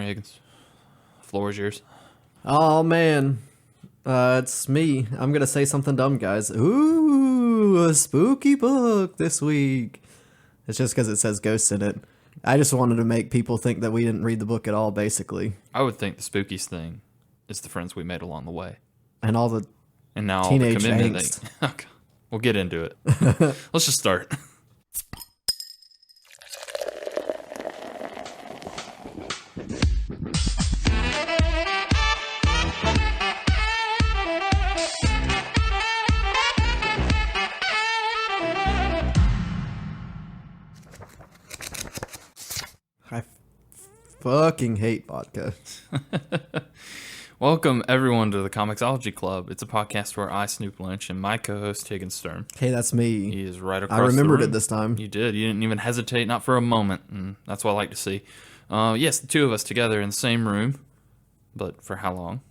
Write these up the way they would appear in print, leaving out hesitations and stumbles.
right, Higgins. Floor is yours. Oh man, it's me. I'm gonna say something dumb, guys. Ooh, a spooky book this week. It's just because it says ghosts in it. I just wanted to make people think that we didn't read the book at all, basically. I would think the spookiest thing is the friends we made along the way. And all the And now teenage all the commitment angst. Okay. We'll get into it. Let's just start. I fucking hate vodka. Welcome, everyone, to the Comicsology Club. It's a podcast where I, Snoop Lynch, and my co-host, Higgins Sturm. Hey, that's me. He is right across I remembered the it room. this time. You did. You didn't even hesitate, not for a moment, and that's what I like to see. Yes, the two of us together in the same room, but for how long?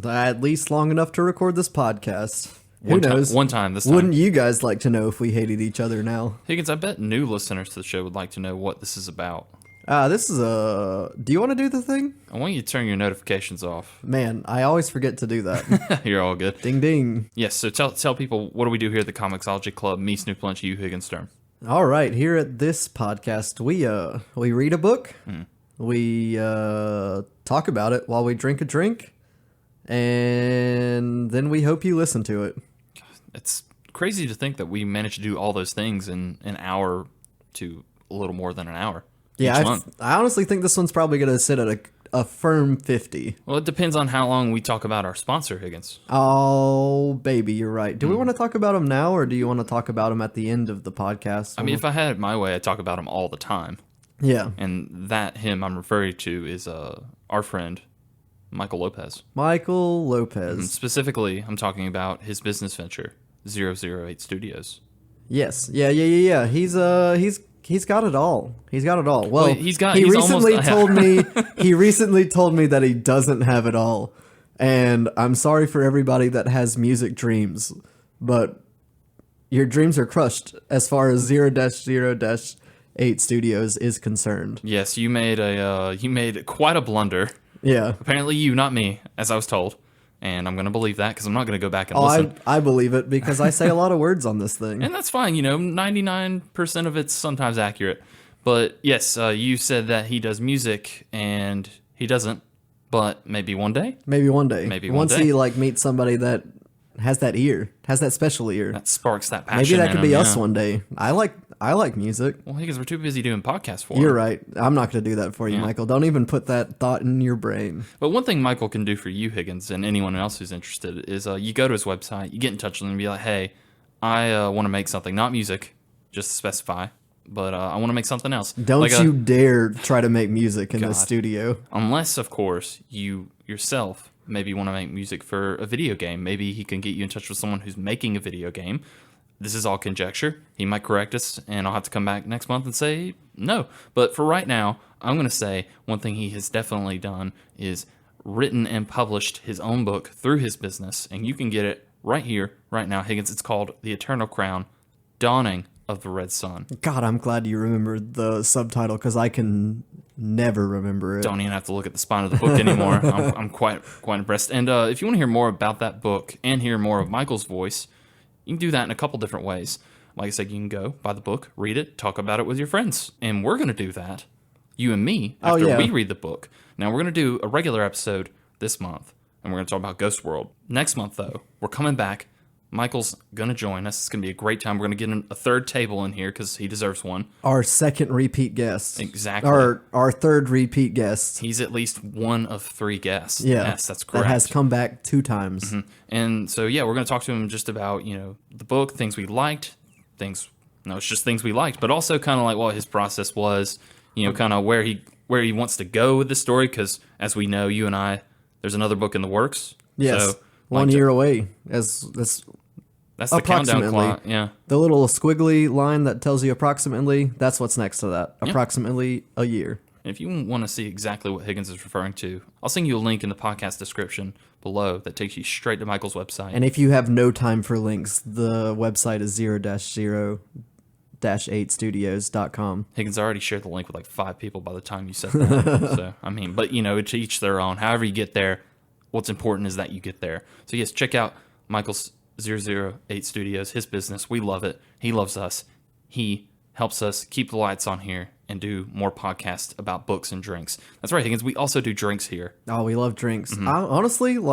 At least long enough to record this podcast. Who knows? One time, this time. Wouldn't you guys like to know if we hated each other now? Higgins, I bet new listeners to the show would like to know what this is about. This is a... Do you want to do the thing? I want you to turn your notifications off. Man, I always forget to do that. You're all good. Ding, ding. Yes, so tell people, what do we do here at the Comicsology Club? Me, Snoop Lynch, you, Higgins Sturm. All right, here at this podcast, we read a book, we talk about it while we drink a drink, and then we hope you listen to it. It's crazy to think that we managed to do all those things in an hour to a little more than an hour. Yeah, I honestly think this one's probably going to sit at a firm 50. Well, it depends on how long we talk about our sponsor, Higgins. Oh, baby, you're right. Do we want to talk about them now, or do you want to talk about them at the end of the podcast? I mean, if I had it my way, I'd talk about him all the time. Yeah. And that him I'm referring to is our friend, Michael Lopez. Michael Lopez. And specifically, I'm talking about his business venture, 008 Studios. Yes. Yeah. He's got it all. He's got it all. Well, he recently told me that he doesn't have it all. And I'm sorry for everybody that has music dreams, but your dreams are crushed as far as 0-0-8 Studios is concerned. Yes, you made quite a blunder. Yeah. Apparently you, not me, as I was told. And I'm going to believe that because I'm not going to go back and listen. I believe it because I say a lot of words on this thing. And that's fine, 99% of it's sometimes accurate. But yes, you said that he does music and he doesn't, but maybe one day? Maybe one day. Once day. he meets somebody that has that ear, has that special ear. That sparks that passion. Maybe that could in be him, us one day. I like music. Well, because we're too busy doing podcasts for You're him. right. I'm not going to do that for you, Michael. Don't even put that thought in your brain. But one thing Michael can do for you, Higgins, and anyone else who's interested, is you go to his website, you get in touch with him and be like, hey, I want to make something, not music, just to specify, but I want to make something else. Don't you dare try to make music in the studio. Unless, of course, you yourself maybe want to make music for a video game. Maybe he can get you in touch with someone who's making a video game. This is all conjecture. He might correct us, and I'll have to come back next month and say no. But for right now, I'm going to say one thing he has definitely done is written and published his own book through his business, and you can get it right here, right now, Higgins. It's called The Eternal Crown, Dawning of the Red Sun. God, I'm glad you remembered the subtitle because I can never remember it. Don't even have to look at the spine of the book anymore. I'm quite impressed. And if you want to hear more about that book and hear more of Michael's voice, you can do that in a couple different ways. Like I said, you can go buy the book, read it, talk about it with your friends. And we're going to do that, you and me, after we read the book. Now, we're going to do a regular episode this month, and we're going to talk about Ghost World. Next month, though, we're coming back. Michael's going to join us. It's going to be a great time. We're going to get a third table in here because he deserves one. Our second repeat guest. Exactly. Our third repeat guest. He's at least one of 3 guests. Yeah. Yes, that's correct. That has come back 2 times. Mm-hmm. And so, we're going to talk to him just about, the book, things we liked, it's just things we liked, but also kind of like what his process was, kind of where he wants to go with the story, because as we know, you and I, there's another book in the works. Yes. So, 1 year away. That's the countdown clock. Yeah. The little squiggly line that tells you approximately, that's what's next to that. Yeah. Approximately a year. And if you want to see exactly what Higgins is referring to, I'll send you a link in the podcast description below that takes you straight to Michael's website. And if you have no time for links, the website is 0-0-8 0-8studios.com. Higgins already shared the link with like 5 people by the time you said that. So, I mean, but to each their own. However you get there, what's important is that you get there. So, yes, check out Michael's 008 Studios, his business. We love it. He loves us. He helps us keep the lights on here and do more podcasts about books and drinks. That's right, Higgins. We also do drinks here. Oh, we love drinks. Mm-hmm. Honestly, and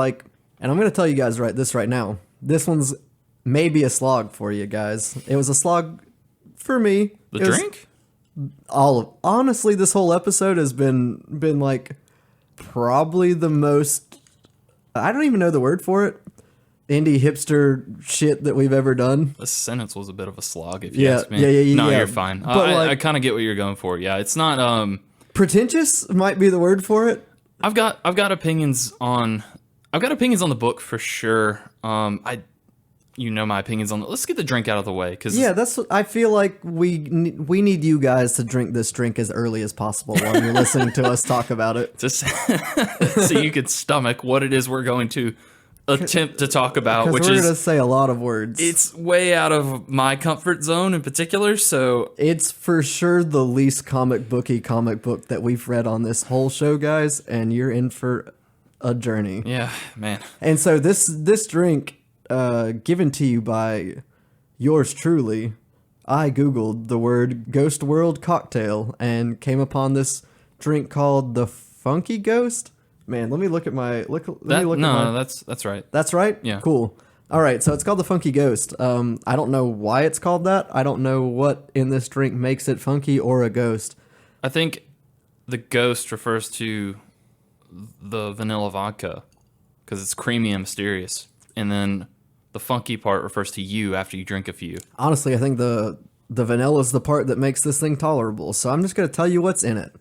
I'm going to tell you guys right now. This one's maybe a slog for you guys. It was a slog for me. The drink? Honestly, this whole episode has been like probably the most, I don't even know the word for it, indie hipster shit that we've ever done. The sentence was a bit of a slog, if you ask me. Yeah. No, you're fine. But I kind of get what you're going for. Yeah, it's not pretentious might be the word for it. I've got opinions on the book for sure. My opinions on. Let's get the drink out of the way, because I feel like we need you guys to drink this drink as early as possible while you're listening to us talk about it, just so you could stomach what it is we're going to attempt to talk about, which we're going to say a lot of words. It's way out of my comfort zone in particular, so it's for sure the least comic book that we've read on this whole show, guys, and you're in for a journey. Yeah, man. And so this drink, given to you by yours truly, I googled the word Ghost World cocktail and came upon this drink called the Funky Ghost. Man, let me look at my that's right. That's right? Yeah. Cool. All right, so it's called the Funky Ghost. I don't know why it's called that. I don't know what in this drink makes it funky or a ghost. I think the ghost refers to the vanilla vodka because it's creamy and mysterious, and then the funky part refers to you after you drink a few. Honestly, I think the vanilla is the part that makes this thing tolerable. So I'm just going to tell you what's in it.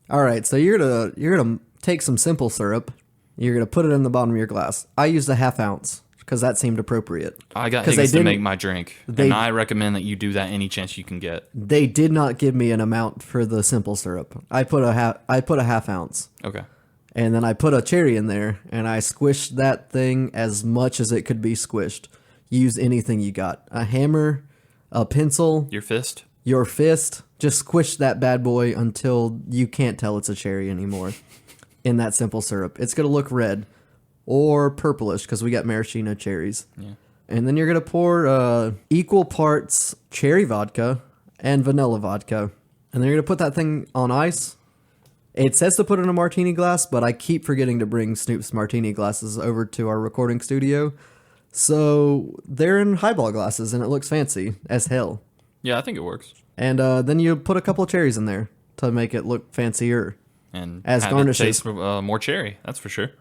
All right, so you're gonna take some simple syrup. You're gonna put it in the bottom of your glass. I used a ½ ounce because that seemed appropriate. I got Higgins to make my drink, and I recommend that you do that any chance you can get. They did not give me an amount for the simple syrup. I put a ½ ounce. Okay. And then I put a cherry in there, and I squished that thing as much as it could be squished. Use anything you got. A hammer, a pencil. Your fist. Just squish that bad boy until you can't tell it's a cherry anymore in that simple syrup. It's going to look red or purplish because we got maraschino cherries. Yeah. And then you're going to pour equal parts cherry vodka and vanilla vodka. And then you're going to put that thing on ice. It says to put it in a martini glass, but I keep forgetting to bring Snoop's martini glasses over to our recording studio. So they're in highball glasses, and it looks fancy as hell. Yeah, I think it works. And then you put a couple of cherries in there to make it look fancier. And as garnishes. Taste more cherry, that's for sure.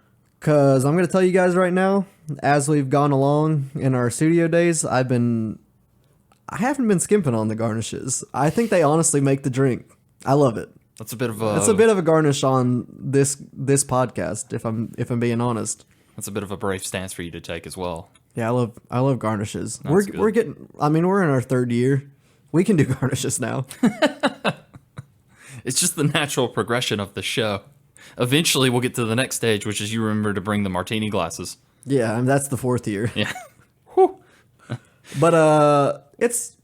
Because I'm going to tell you guys right now, as we've gone along in our studio days, I haven't been skimping on the garnishes. I think they honestly make the drink. I love it. That's a bit of a garnish on this podcast, if I'm being honest. That's a bit of a brave stance for you to take as well. Yeah, I love garnishes. That's we're getting. I mean, we're in our 3rd year. We can do garnishes now. It's just the natural progression of the show. Eventually, we'll get to the next stage, which is you remember to bring the martini glasses. Yeah, I mean, that's the 4th year. Yeah. But it's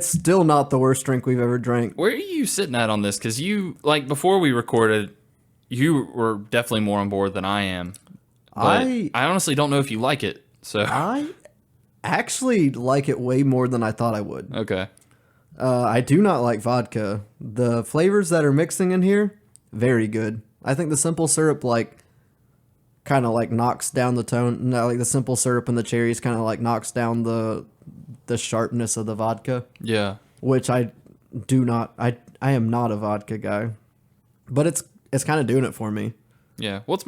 still not the worst drink we've ever drank. Where are you sitting at on this? Because before we recorded, you were definitely more on board than I am. But I honestly don't know if you like it. So I actually like it way more than I thought I would. Okay. I do not like vodka. The flavors that are mixing in here, very good. I think the simple syrup kind of knocks down the tone. No, the simple syrup and the cherries kind of knocks down the sharpness of the vodka. Yeah. Which I do not. I am not a vodka guy, but it's kind of doing it for me. Yeah. Well, it's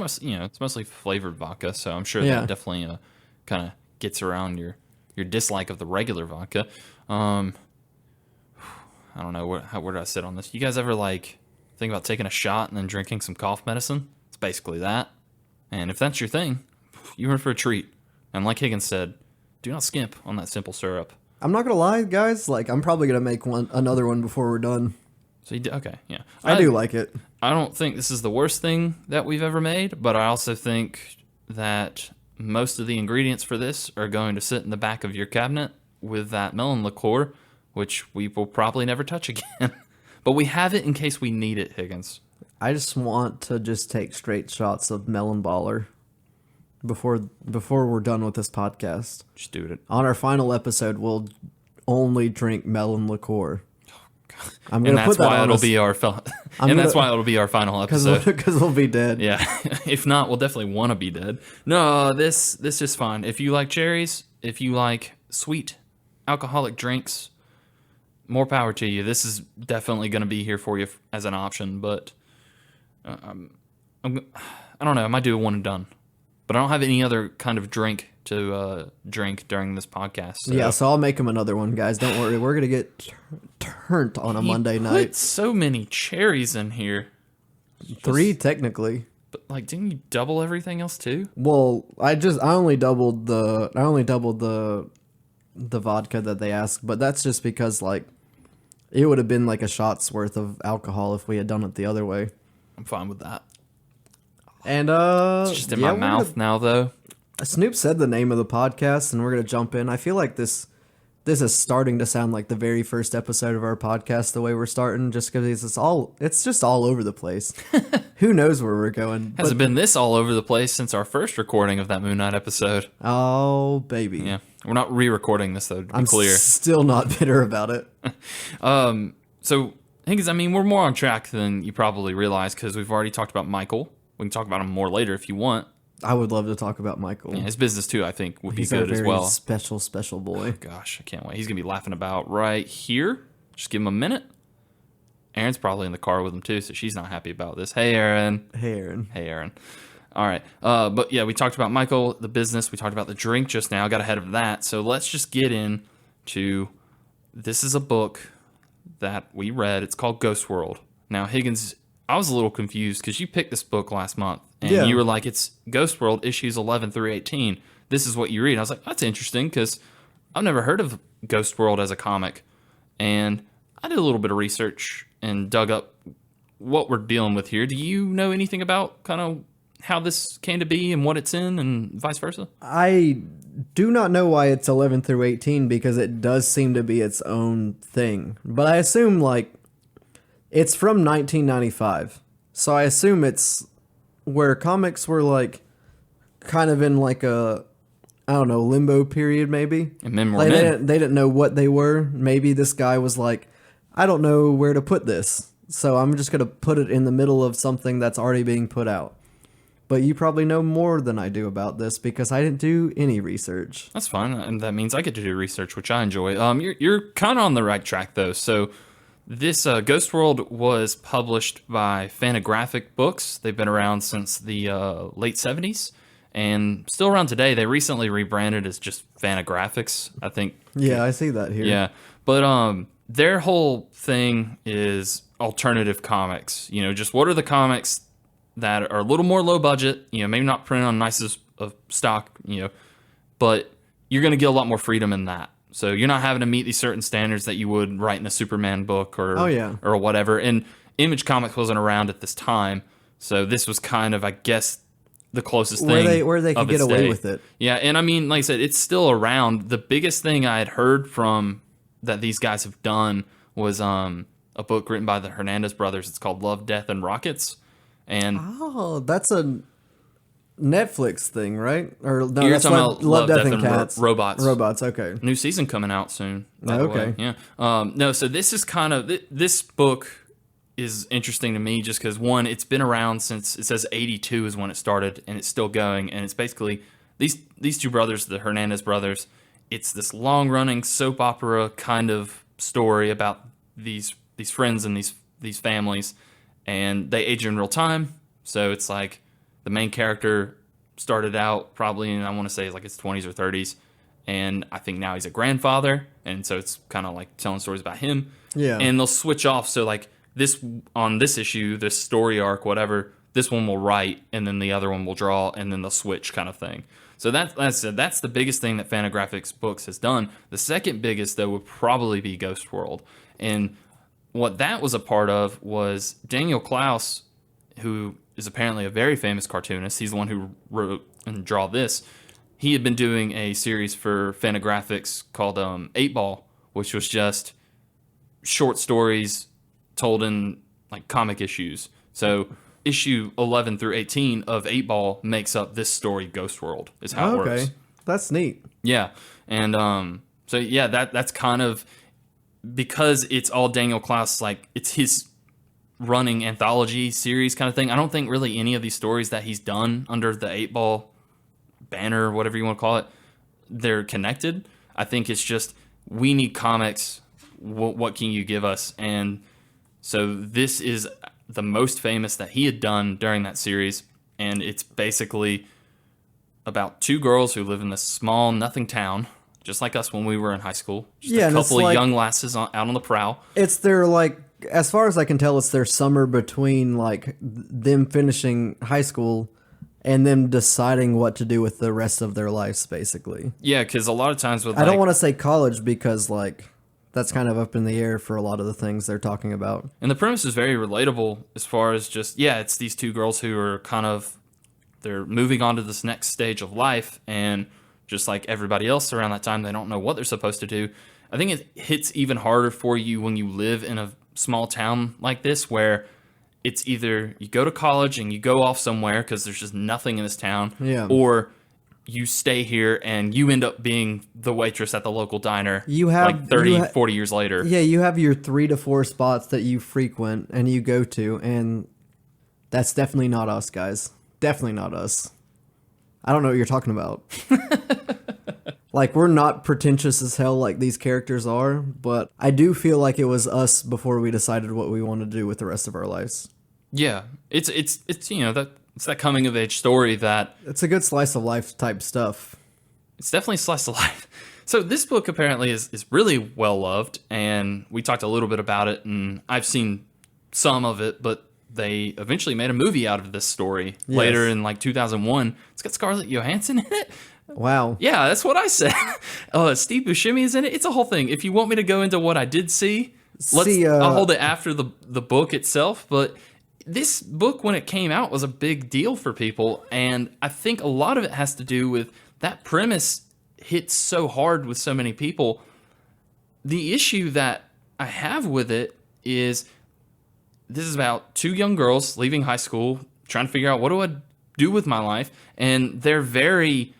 mostly flavored vodka, so I'm sure that definitely kind of gets around your dislike of the regular vodka. I don't know where do I sit on this. You guys ever think about taking a shot and then drinking some cough medicine? It's basically that. And if that's your thing, you're in for a treat. And like Higgins said, do not skimp on that simple syrup. I'm not gonna lie, guys. I'm probably gonna make another one before we're done. So okay, yeah. I do like it. I don't think this is the worst thing that we've ever made, but I also think that most of the ingredients for this are going to sit in the back of your cabinet with that melon liqueur which we will probably never touch again. But we have it in case we need it, Higgins. I just want to just take straight shots of Melon Baller before we're done with this podcast. Just do it. On our final episode, we'll only drink melon liqueur. I'm gonna put that on. That's why it'll be our final episode. Because we'll be dead. Yeah. If not, we'll definitely want to be dead. No, this is fine. If you like cherries, if you like sweet alcoholic drinks, more power to you. This is definitely going to be here for you as an option. But I don't know. I might do a one and done. But I don't have any other kind of drink to drink during this podcast. So. Yeah, so I'll make him another one, guys. Don't worry. We're going to get turned on a Monday night. Put so many cherries in here. 3 technically. But like, didn't you double everything else too? Well, I only doubled the vodka that they asked, but that's just because like it would have been like a shot's worth of alcohol if we had done it the other way. I'm fine with that. And it's just in my mouth now though. Snoop said the name of the podcast, and we're gonna jump in. I feel like this is starting to sound like the very first episode of our podcast. The way we're starting, just because it's just all over the place. Who knows where we're going? Hasn't been this all over the place since our first recording of that Moon Knight episode. Oh baby, yeah. We're not re-recording this though. To be clear, still not bitter about it. So Higgins, I mean, we're more on track than you probably realize because we've already talked about Michael. We can talk about him more later if you want. I would love to talk about Michael. Yeah, his business too, I think, would be good as well. Special boy. Oh, gosh, I can't wait. He's gonna be laughing about right here. Just give him a minute. Aaron's probably in the car with him too, so she's not happy about this. Hey, Aaron. Hey, Aaron. Hey, Aaron. All right. But yeah, we talked about Michael, the business. We talked about the drink just now. Got ahead of that. So let's just get into this is a book that we read. It's called Ghost World. Now, Higgins, I was a little confused because you picked this book last month. And you were like, it's Ghost World issues 11 through 18. This is what you read. I was like, that's interesting because I've never heard of Ghost World as a comic. And I did a little bit of research and dug up what we're dealing with here. Do you know anything about kind of how this came to be and what it's in and vice versa? I do not know why it's 11 through 18 because it does seem to be its own thing. But I assume like it's from 1995. So I assume it's where comics were like kind of in like a, I don't know, limbo period maybe. And men were like men. They didn't know what they were. Maybe this guy was like, I don't know where to put this. So I'm just going to put it in the middle of something that's already being put out. But you probably know more than I do about this because I didn't do any research. That's fine. And that means I get to do research, which I enjoy. You're kind of on the right track though. So this Ghost World was published by Fantagraphic Books. They've been around since the late 70s and still around today. They recently rebranded as just Fantagraphics, I think. Yeah, I see that here. Yeah, but their whole thing is alternative comics. You know, just what are the comics that are a little more low budget, you know, maybe not printed on nicest of stock, you know, but you're going to get a lot more freedom in that. So you're not having to meet these certain standards that you would write in a Superman book or or whatever. And Image Comics wasn't around at this time, so this was kind of, I guess, the closest thing where they could get away with it. Yeah, and I mean, like I said, it's still around. The biggest thing I had heard from that these guys have done was a book written by the Hernandez brothers. It's called Love, Death, and Rockets. And that's a Netflix thing, right? Or no, you're that's talking about Love, Death, and Cats. Robots. Robots, okay. New season coming out soon. By the okay. way. Yeah. No, so this is kind of this book is interesting to me just because one, it's been around since it says 82 is when it started, and it's still going. And it's basically these two brothers, the Hernandez brothers. It's this long running soap opera kind of story about these friends and these families. And they age in real time, so it's like the main character started out probably in, I want to say, like his 20s or 30s, and I think now he's a grandfather, and so it's kind of like telling stories about him. Yeah. And they'll switch off, so like this on this issue, this story arc, whatever, this one will write, and then the other one will draw, and then they'll switch kind of thing. So that's the biggest thing that Fantagraphics Books has done. The second biggest, though, would probably be Ghost World, and what that was a part of was Daniel Clowes, who is apparently a very famous cartoonist. He's the one who wrote and draw this. He had been doing a series for Fantagraphics called 8 Ball, which was just short stories told in like comic issues. So issue 11 through 18 of 8 Ball makes up this story, Ghost World, is how it works. Okay, that's neat. Yeah, and so yeah, that's kind of, because it's all Daniel Clowes, like it's his running anthology series kind of thing. I don't think really any of these stories that he's done under the 8 Ball banner, whatever you want to call it, they're connected. I think it's just, we need comics. What can you give us? And so this is the most famous that he had done during that series, and it's basically about 2 girls who live in this small nothing town, just like us when we were in high school. Just a couple of young lasses out on the prowl. It's their, like, as far as I can tell, it's their summer between like them finishing high school and them deciding what to do with the rest of their lives, basically. Yeah, because a lot of times with I don't want to say college because like that's kind of up in the air for a lot of the things they're talking about. And the premise is very relatable as far as just, it's these 2 girls who are kind of, they're moving on to this next stage of life, and just like everybody else around that time, they don't know what they're supposed to do. I think it hits even harder for you when you live in a small town like this, where it's either you go to college and you go off somewhere because there's just nothing in this town, or you stay here and you end up being the waitress at the local diner like 40 years later. Yeah, you have your 3 to 4 spots that you frequent and you go to, and that's definitely not us, guys. Definitely not us. I don't know what you're talking about. Like, we're not pretentious as hell like these characters are, but I do feel like it was us before we decided what we want to do with the rest of our lives. Yeah, it's it's that coming of age story that... It's a good slice of life type stuff. It's definitely slice of life. So this book apparently is really well loved, and we talked a little bit about it, and I've seen some of it, but they eventually made a movie out of this story later in like 2001. It's got Scarlett Johansson in it. Wow. Yeah, that's what I said. Steve Buscemi is in it. It's a whole thing. If you want me to go into what I did see, I'll hold it after the book itself. But this book, when it came out, was a big deal for people. And I think a lot of it has to do with that premise hits so hard with so many people. The issue that I have with it is this is about 2 young girls leaving high school, trying to figure out, what do I do with my life? And they're very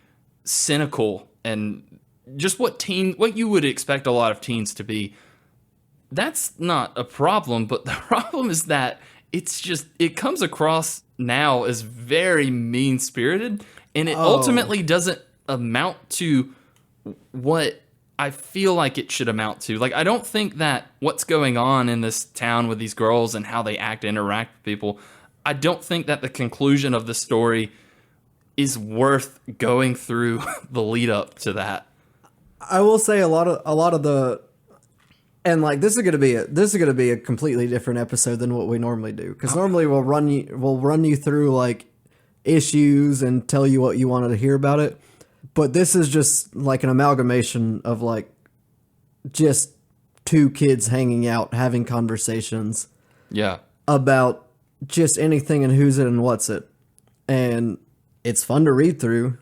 cynical and just what you would expect a lot of teens to be. That's not a problem, but the problem is that it comes across now as very mean-spirited, and it ultimately doesn't amount to what I feel like it should amount to. Like, I don't think that what's going on in this town with these girls and how they act and interact with people, I don't think that the conclusion of the story is worth going through the lead up to that. I will say a lot of the, and like this is gonna be a completely different episode than what we normally do, because normally we'll run you through like issues and tell you what you wanted to hear about it, but this is just like an amalgamation of like just 2 kids hanging out having conversations about just anything and who's it and what's it, and it's fun to read through,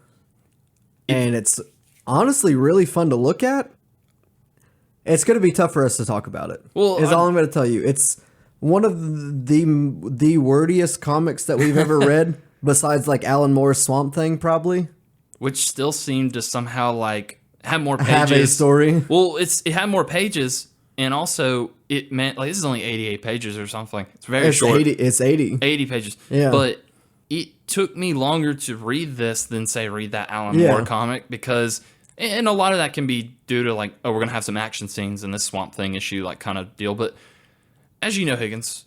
and it's honestly really fun to look at. It's going to be tough for us to talk about it. All I'm going to tell you. It's one of the wordiest comics that we've ever read, besides like Alan Moore's Swamp Thing, probably. Which still seemed to somehow like have more pages. Have a story. Well, it had more pages, and also it meant like this is only 88 pages or something. It's very short. It's 80 pages. Yeah, but it took me longer to read this than, say, read that Alan Moore comic, because, and a lot of that can be due to, like, we're going to have some action scenes in this Swamp Thing issue, like, kind of deal. But as you know, Higgins,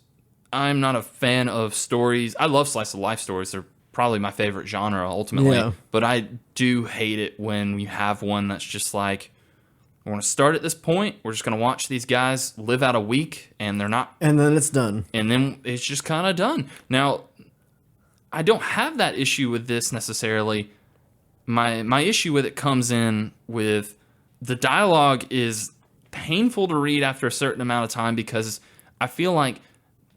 I'm not a fan of stories. I love slice of life stories. They're probably my favorite genre, ultimately. Yeah. But I do hate it when you have one that's just like, we're going to start at this point. We're just going to watch these guys live out a week, and they're not. And then it's done. And then it's just kind of done. Now, I don't have that issue with this necessarily. My issue with it comes in with the dialogue is painful to read after a certain amount of time, because I feel like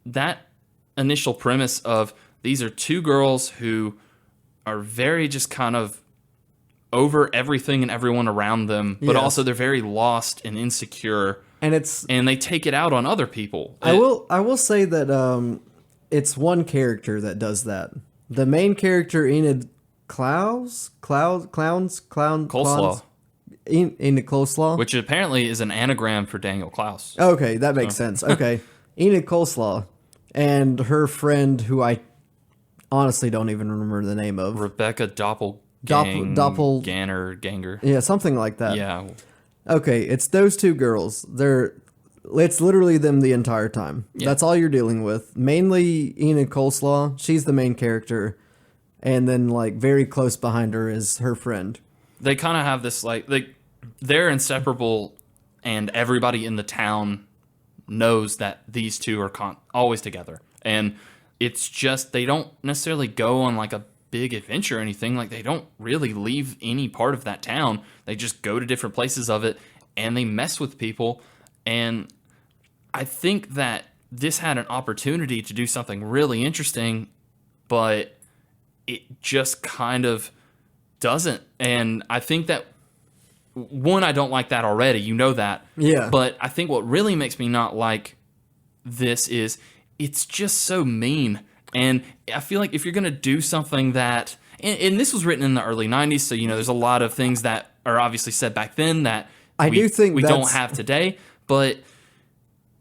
that initial premise of these are 2 girls who are very just kind of over everything and everyone around them, but also they're very lost and insecure and they take it out on other people. I will say that it's one character that does that. The main character, Enid Clowes, Coleslaw. Enid Coleslaw, which apparently is an anagram for Daniel Clowes. Okay, that makes sense. Okay, Enid Coleslaw and her friend, who I honestly don't even remember the name of, Rebecca Ganger. Yeah, something like that. Yeah. Okay, it's those two girls. It's literally them the entire time. Yeah. That's all you're dealing with. Mainly Enid Coleslaw. She's the main character. And then, like, very close behind her is her friend. They kind of have this, like, they're inseparable, and everybody in the town knows that these two are always together. And it's just, they don't necessarily go on, like, a big adventure or anything. Like, they don't really leave any part of that town. They just go to different places of it, and they mess with people. And I think that this had an opportunity to do something really interesting, but it just kind of doesn't. And I think that, one, I don't like that already. You know that. Yeah. But I think what really makes me not like this is it's just so mean. And I feel like if you're going to do something that, and this was written in the early 90s, so, you know, there's a lot of things that are obviously said back then that we don't have today. But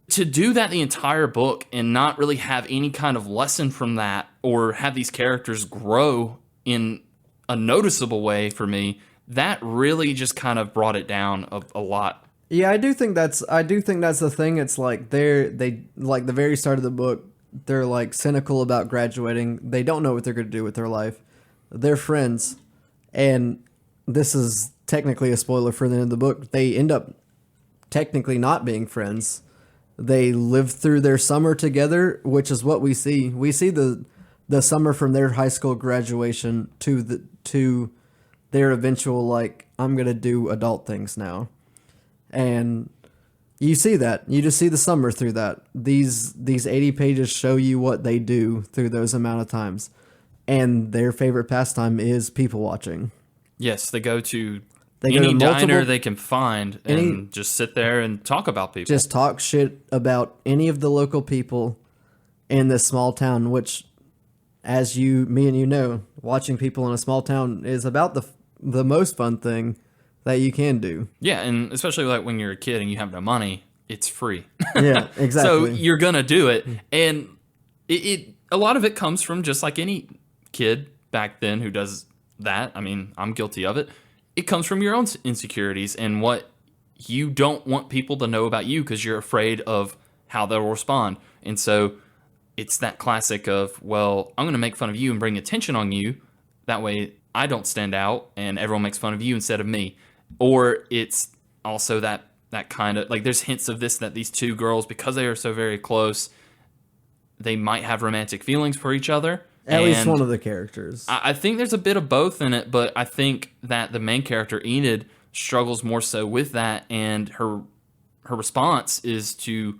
to do that the entire book and not really have any kind of lesson from that, or have these characters grow in a noticeable way for me, that really just kind of brought it down a lot. Yeah, I do think that's the thing. It's like they like the very start of the book, they're like cynical about graduating. They don't know what they're going to do with their life. They're friends, and this is technically a spoiler for the end of the book. They end up technically not being friends. They live through their summer together, which is what we see. We see the summer from their high school graduation to their eventual, like, I'm going to do adult things now. And you see that. You just see the summer through that. These 80 pages show you what they do through those amount of times. And their favorite pastime is people watching. Yes, they go to any diner they can find and just sit there and talk about people. Just talk shit about any of the local people in this small town, which, as me and you know, watching people in a small town is about the most fun thing that you can do. Yeah, and especially like when you're a kid and you have no money, it's free. Yeah, exactly. So you're going to do it. And a lot of it comes from just like any kid back then who does that. I mean, I'm guilty of it. It comes from your own insecurities and what you don't want people to know about you because you're afraid of how they'll respond. And so it's that classic of, well, I'm going to make fun of you and bring attention on you. That way I don't stand out and everyone makes fun of you instead of me. Or it's also that kind of, like, there's hints of this, that these two girls, because they are so very close, they might have romantic feelings for each other. At least one of the characters. I think there's a bit of both in it, but I think that the main character, Enid, struggles more so with that, and her response is to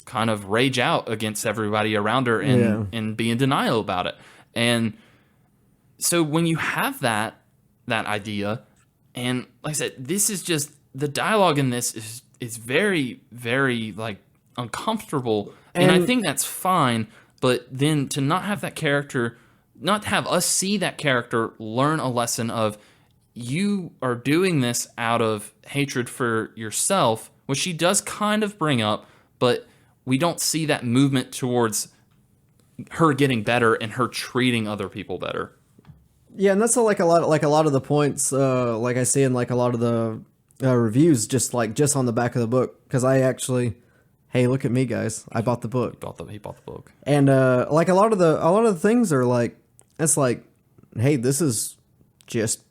kind of rage out against everybody around her and be in denial about it. And so when you have that idea, and like I said, this is just, the dialogue in this is very, very, like, uncomfortable, and I think that's fine. But then to not have that character, not have us see that character learn a lesson of, you are doing this out of hatred for yourself, which she does kind of bring up, but we don't see that movement towards her getting better and her treating other people better. Yeah, and that's like a lot of the points, like I see in like a lot of the reviews, just on the back of the book, because I actually. Hey, look at me, guys! I bought the book. He bought the book, and like a lot of the things are like, it's like, hey, this is just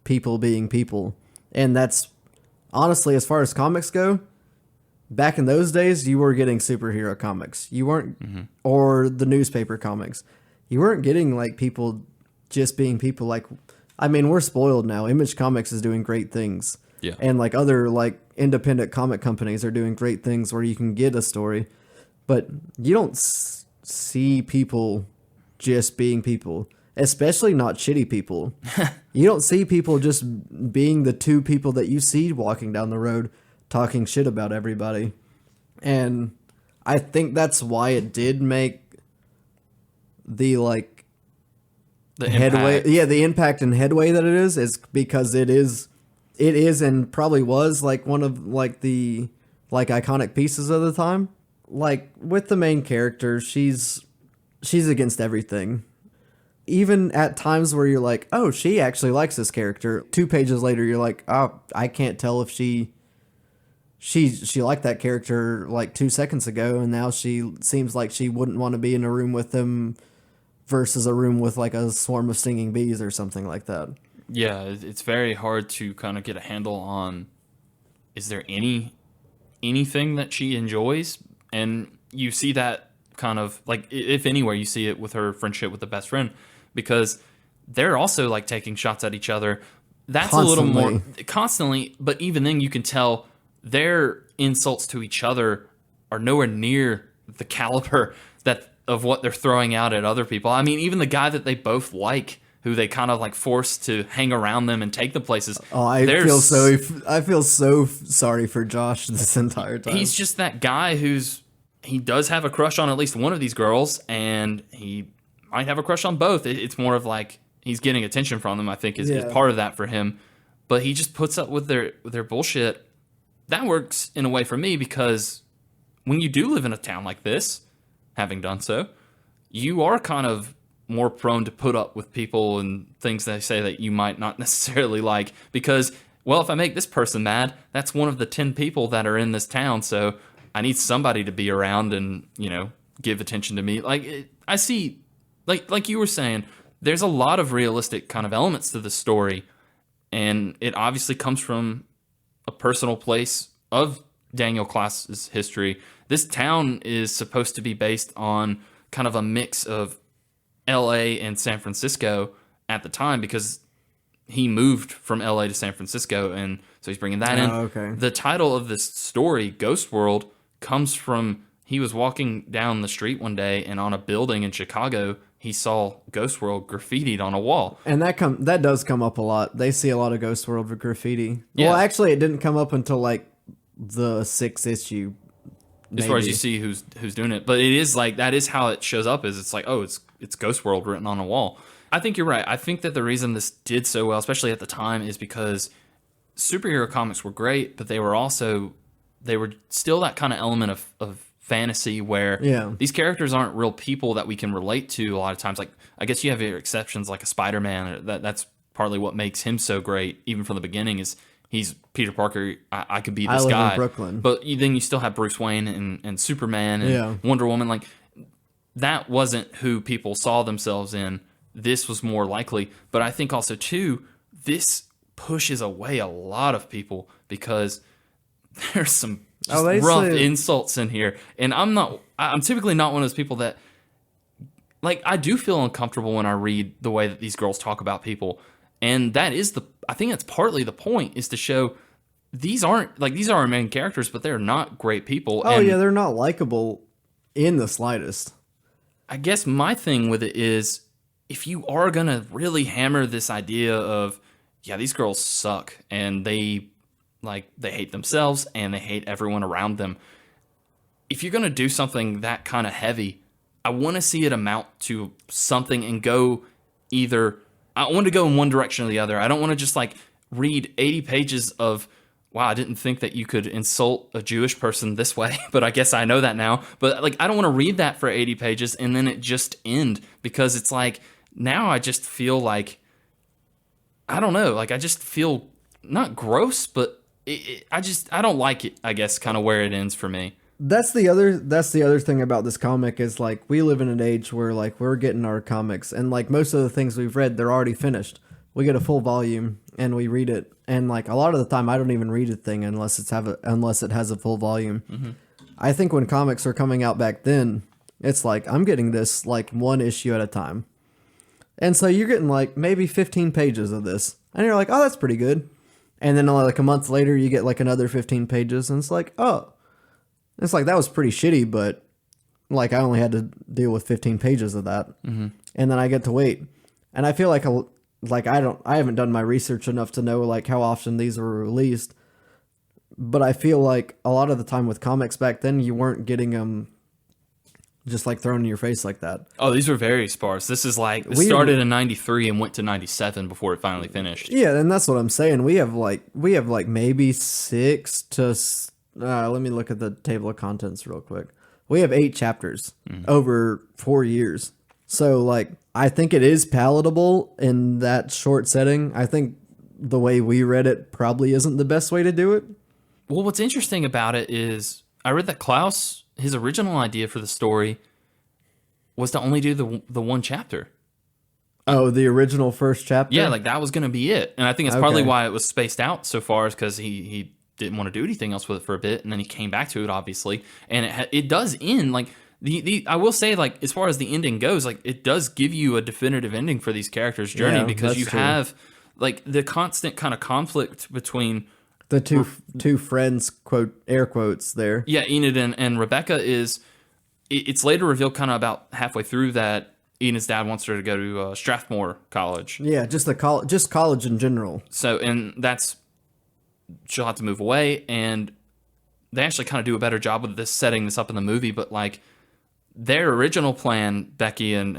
people being people, and that's honestly, as far as comics go, back in those days, you were getting superhero comics. You weren't, or the newspaper comics. You weren't getting like people just being people. Like, I mean, we're spoiled now. Image Comics is doing great things. Yeah. And like other like independent comic companies are doing great things where you can get a story, but you don't see people just being people, especially not shitty people. You don't see people just being the two people that you see walking down the road. talking shit about everybody. And I think that's why it did make the headway, the impact and headway that it is because it is and probably was like one of like the like iconic pieces of the time. Like with the main character, she's against everything. Even at times where you're like, oh, she actually likes this character. 2 pages later, you're like, oh, I can't tell if she liked that character like 2 seconds ago, and now she seems like she wouldn't want to be in a room with them versus a room with like a swarm of stinging bees or something like that. Yeah, it's very hard to kind of get a handle on, is there anything that she enjoys? And you see that kind of, like, if anywhere, you see it with her friendship with the best friend, because they're also like taking shots at each other. That's constantly. A little more constantly, but even then you can tell their insults to each other are nowhere near the caliber of what they're throwing out at other people. I mean, even the guy that they both like, who they kind of like force to hang around them and take them places. Oh, I feel so sorry for Josh this entire time. He's just that guy he does have a crush on at least one of these girls, and he might have a crush on both. It's more of like he's getting attention from them, I think, is part of that for him. But he just puts up with their bullshit. That works in a way for me because when you do live in a town like this, having done so, you are kind of more prone to put up with people and things they say that you might not necessarily like because, well, if I make this person mad, that's one of the 10 people that are in this town, so I need somebody to be around and, give attention to me. Like, I see, like you were saying, there's a lot of realistic kind of elements to the story, and it obviously comes from a personal place of Daniel Clowes' history. This town is supposed to be based on kind of a mix of LA and San Francisco at the time because he moved from LA to San Francisco, and so he's bringing that in. Okay. The title of this story, Ghost World, comes from he was walking down the street one day, and on a building in Chicago, he saw Ghost World graffitied on a wall. And that does come up a lot. They see a lot of Ghost World with graffiti. Yeah. Well, actually, it didn't come up until like the 6th issue. Maybe. As far as you see who's doing it, but it is like that is how it shows up. Is it's like, oh, it's Ghost World written on a wall. I think you're right. I think that the reason this did so well, especially at the time, is because superhero comics were great, but they were still that kind of element of fantasy where these characters aren't real people that we can relate to a lot of times. Like, I guess you have your exceptions like a Spider-Man. That's partly what makes him so great, even from the beginning, is he's Peter Parker. I could be this guy. I live in Brooklyn. But then you still have Bruce Wayne and Superman and Wonder Woman. Like, that wasn't who people saw themselves in. This was more likely. But I think also, too, this pushes away a lot of people because there's some rough insults in here. And I'm typically not one of those people that, like, I do feel uncomfortable when I read the way that these girls talk about people. And that is I think that's partly the point, is to show these are our main characters, but they're not great people. Oh, and they're not likable in the slightest. I guess my thing with it is, if you are going to really hammer this idea of, these girls suck, and they hate themselves, and they hate everyone around them. If you're going to do something that kind of heavy, I want to see it amount to something and go either... I want to go in one direction or the other. I don't want to just read 80 pages of, wow, I didn't think that you could insult a Jewish person this way, but I guess I know that now. But I don't want to read that for 80 pages and then it just end, because it's like, now I just feel like, I don't know, I just feel not gross, but I don't like it, I guess, kind of where it ends for me. That's the other thing about this comic is we live in an age where we're getting our comics, and most of the things we've read, they're already finished. We get a full volume and we read it, and a lot of the time I don't even read a thing unless it has a full volume. Mm-hmm. I think when comics were coming out back then, it's I'm getting this one issue at a time, and so you're getting maybe 15 pages of this, and you're like, oh, that's pretty good. And then a month later you get another 15 pages, and it's oh. It's that was pretty shitty, but I only had to deal with 15 pages of that. Mm-hmm. And then I get to wait. And I feel I haven't done my research enough to know how often these were released. But I feel like a lot of the time with comics back then, you weren't getting them just like thrown in your face like that. Oh, these were very sparse. This is like, it started in 93 and went to 97 before it finally finished. Yeah, and that's what I'm saying. We have like maybe 6 to, let me look at the table of contents real quick. We have 8 chapters over 4 years. So like, I think it is palatable in that short setting. I think the way we read it probably isn't the best way to do it. Well, what's interesting about it is I read that Clowes, his original idea for the story was to only do the one chapter. Oh, the original first chapter? Yeah, like that was going to be it. And I think it's partly why it was spaced out so far, is because he didn't want to do anything else with it for a bit, and then he came back to it, obviously. And it does end, like, I will say, like, as far as the ending goes, like, it does give you a definitive ending for these characters' journey, because you have, like, the constant kind of conflict between the two friends, quote, air quotes there. Yeah, Enid and Rebecca is, it's later revealed kind of about halfway through that Enid's dad wants her to go to Strathmore College. Yeah, just college in general. So, and that's, she'll have to move away, and they actually kind of do a better job with this, setting this up in the movie, but like, their original plan, Becky and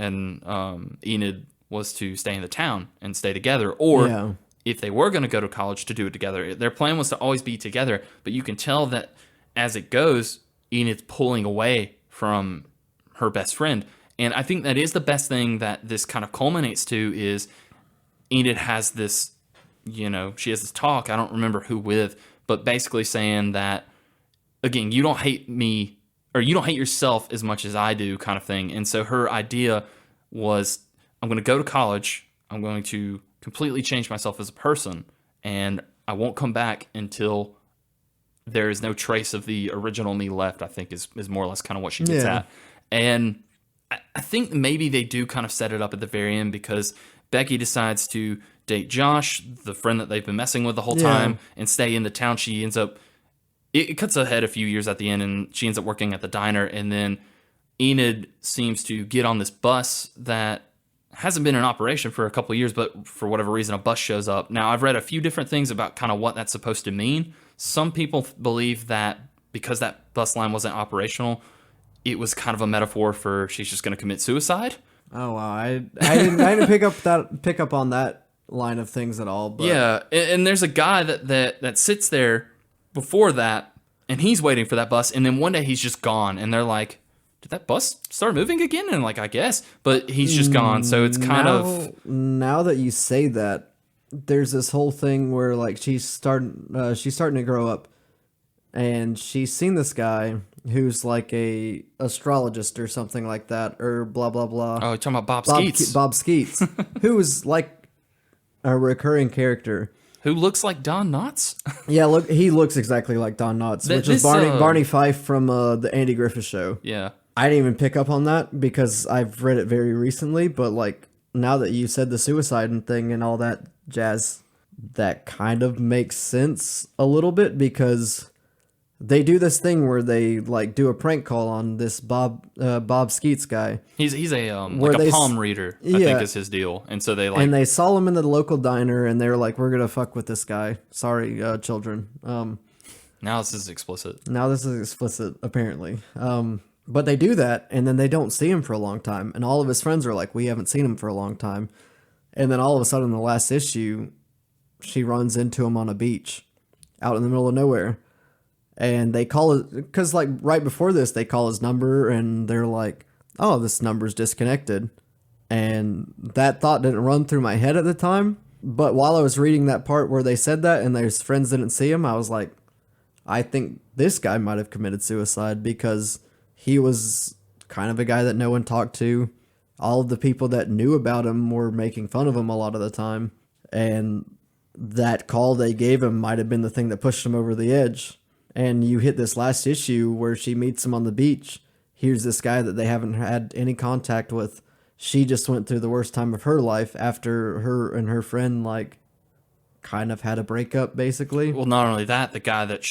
Enid, was to stay in the town and stay together, or if they were going to go to college, to do it together. Their plan was to always be together, but you can tell that as it goes, Enid's pulling away from her best friend. And I think that is the best thing that this kind of culminates to, is Enid has this, you know, she has this talk, I don't remember who with, but basically saying that, again, you don't hate me, or you don't hate yourself as much as I do, kind of thing. And so her idea was, I'm going to go to college, I'm going to completely change myself as a person, and I won't come back until there is no trace of the original me left, I think is more or less kind of what she gets at. And I think maybe they do kind of set it up at the very end, because Becky decides to date Josh, the friend that they've been messing with the whole time, and stay in the town. She ends up, it cuts ahead a few years at the end, and she ends up working at the diner, and then Enid seems to get on this bus that hasn't been in operation for a couple of years, but for whatever reason, a bus shows up. Now, I've read a few different things about kind of what that's supposed to mean. Some people believe that because that bus line wasn't operational, it was kind of a metaphor for she's just going to commit suicide. Oh wow, I didn't pick up on that line of things at all. But. Yeah, and there's a guy that sits there before that, and he's waiting for that bus, and then one day he's just gone, and they're like, did that bus start moving again? And like, I guess, but he's just gone. So it's kind of, now that you say that, there's this whole thing where like she's starting to grow up, and she's seen this guy who's like a astrologist or something like that, or blah blah blah. Oh, you're talking about Bob Skeets. Bob Skeets, who is like a recurring character. Who looks like Don Knotts? Yeah, look, he looks exactly like Don Knotts, which is Barney Fife from the Andy Griffith Show. Yeah. I didn't even pick up on that because I've read it very recently, but like now that you said the suicide and thing and all that jazz, that kind of makes sense a little bit, because they do this thing where they like do a prank call on this Bob Skeets guy. He's a like a palm reader, I think is his deal. And so they saw him in the local diner, and they're like, we're gonna fuck with this guy. Sorry, children. Now this is explicit. Apparently. But they do that, and then they don't see him for a long time, and all of his friends are like, we haven't seen him for a long time. And then all of a sudden, in the last issue, she runs into him on a beach out in the middle of nowhere. And they call it, because like right before this, they call his number, and they're like, oh, this number's disconnected. And that thought didn't run through my head at the time. But while I was reading that part where they said that and his friends didn't see him, I was like, I think this guy might have committed suicide, because he was kind of a guy that no one talked to. All of the people that knew about him were making fun of him a lot of the time. And that call they gave him might have been the thing that pushed him over the edge. And you hit this last issue where she meets him on the beach. Here's this guy that they haven't had any contact with. She just went through the worst time of her life after her and her friend, like, kind of had a breakup, basically. Well, not only that, the guy that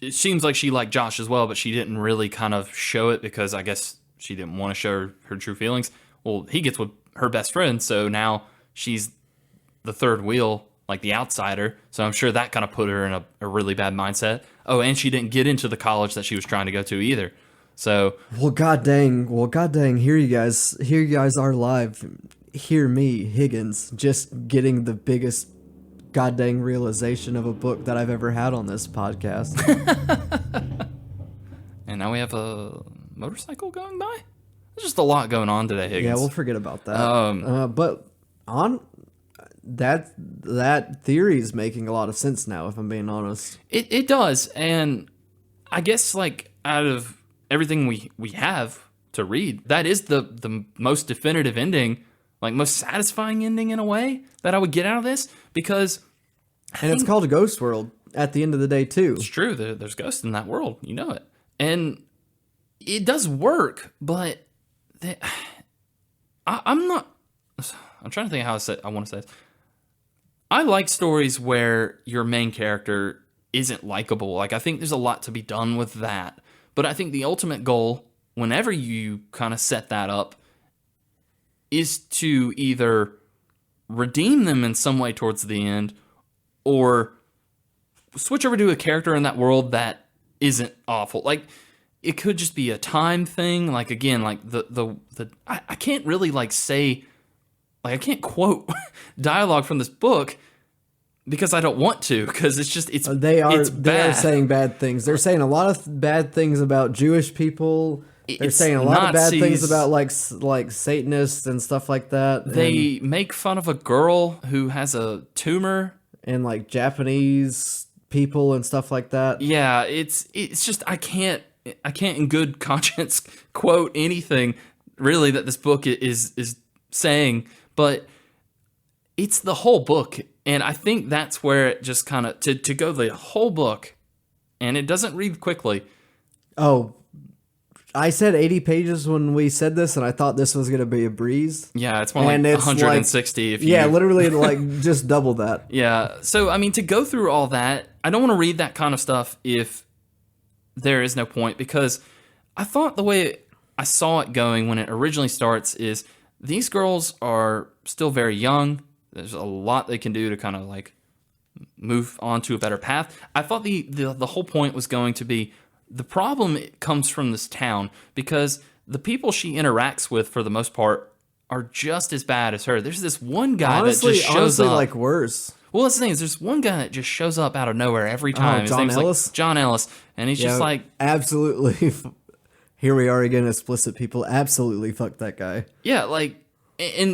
it seems like she liked Josh as well, but she didn't really kind of show it because I guess she didn't want to show her true feelings. Well, he gets with her best friend, so now she's the third wheel like the outsider. So I'm sure that kind of put her in a really bad mindset. Oh, and she didn't get into the college that she was trying to go to either. So god dang, here you guys are live. Hear me, Higgins, just getting the biggest god dang realization of a book that I've ever had on this podcast. And now we have a motorcycle going by. There's just a lot going on today, Higgins. Yeah, we'll forget about that. But on that theory is making a lot of sense now, if I'm being honest. It does, and I guess like out of everything we have to read, that is the most definitive ending, like most satisfying ending in a way that I would get out of this, because it's called a Ghost World at the end of the day too. It's true. There's ghosts in that world, you know it, and it does work. But I'm not. I'm trying to think how I want to say this. I like stories where your main character isn't likable. Like I think there's a lot to be done with that. But I think the ultimate goal, whenever you kind of set that up, is to either redeem them in some way towards the end, or switch over to a character in that world that isn't awful. Like it could just be a time thing. Like again, like I can't really like say, like I can't quote dialogue from this book because I don't want to, because they are saying bad things. They're saying a lot of bad things about Jewish people. They're saying a lot of bad things about like Satanists and stuff like that. They make fun of a girl who has a tumor, and like Japanese people and stuff like that. Yeah, it's just I can't in good conscience quote anything really that this book is saying, but it's the whole book. And I think that's where it just kind of, to go the whole book, and it doesn't read quickly. Oh, I said 80 pages when we said this, and I thought this was going to be a breeze. Yeah, it's more like 160. Like, literally like just double that. Yeah, so I mean, to go through all that, I don't want to read that kind of stuff if there is no point, because I thought the way I saw it going when it originally starts is these girls are still very young. There's a lot they can do to kind of like move on to a better path. I thought the whole point was going to be the problem comes from this town, because the people she interacts with for the most part are just as bad as her. There's this one guy that just shows up. Like worse. Well, that's the thing is there's one guy that just shows up out of nowhere every time. John Ellis? Like John Ellis. And he's just like... Absolutely. Here we are again, explicit people. Absolutely fuck that guy. Yeah, like...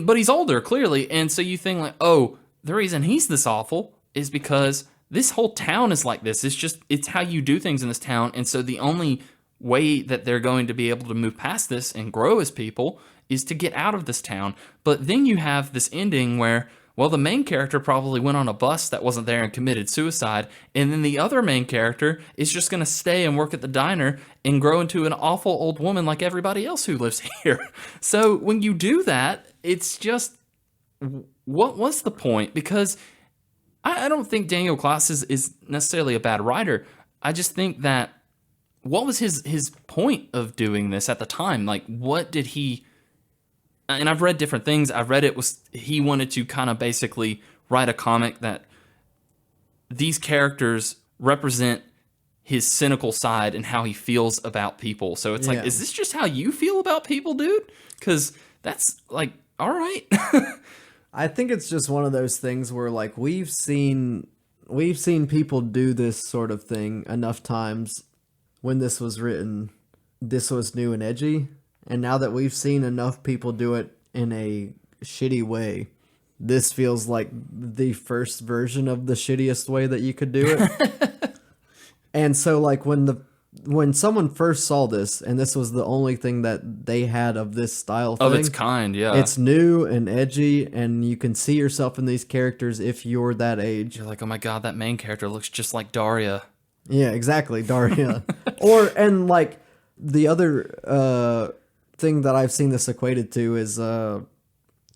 but he's older, clearly, and so you think like, oh, the reason he's this awful is because this whole town is like this. It's how you do things in this town, and so the only way that they're going to be able to move past this and grow as people is to get out of this town. But then you have this ending where, well, the main character probably went on a bus that wasn't there and committed suicide, and then the other main character is just going to stay and work at the diner and grow into an awful old woman like everybody else who lives here. So when you do that, it's just, what was the point? Because I don't think Daniel Clowes is necessarily a bad writer. I just think that, what was his point of doing this at the time? Like, what did he... And I've read different things. I've read he wanted to kind of basically write a comic that these characters represent his cynical side and how he feels about people. So it's like, is this just how you feel about people, dude? Because that's like, all right. I think it's just one of those things where like we've seen people do this sort of thing enough times. When this was written, this was new and edgy. And now that we've seen enough people do it in a shitty way, this feels like the first version of the shittiest way that you could do it. And so like when someone first saw this, and this was the only thing that they had of this style thing, of its kind, yeah, it's new and edgy, and you can see yourself in these characters if you're that age. You're like, oh my god, that main character looks just like Daria. Yeah, exactly, Daria. And like the other thing that I've seen this equated to is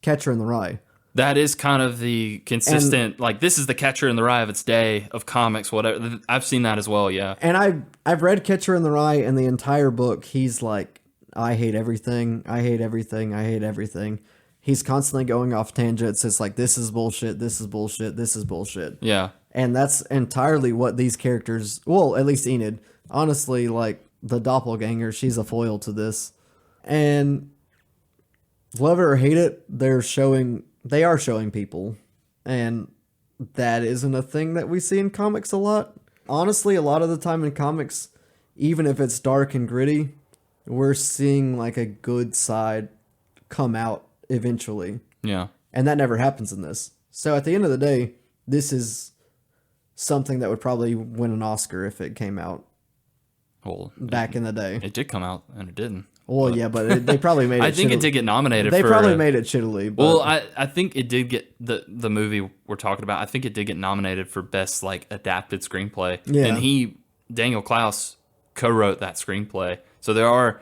Catcher in the Rye. That is kind of the consistent, like, this is the Catcher in the Rye of its day of comics, whatever. I've seen that as well, yeah. And I've read Catcher in the Rye, and the entire book, he's like, I hate everything, I hate everything, I hate everything. he's constantly going off tangents. It's like, this is bullshit, this is bullshit, this is bullshit. Yeah. And that's entirely what these characters, well, at least Enid, honestly, like the doppelganger, she's a foil to this. And love it or hate it, they are showing people. And that isn't a thing that we see in comics a lot. Honestly, a lot of the time in comics, even if it's dark and gritty, we're seeing like a good side come out eventually. Yeah. And that never happens in this. So at the end of the day, this is something that would probably win an Oscar if it came out back in the day. It did come out and it didn't. Well, yeah, but they probably made it I think it did get nominated They probably made it shittily. But. Well, I think it did get the movie we're talking about. I think it did get nominated for best like adapted screenplay. Yeah. And Daniel Clowes co-wrote that screenplay. So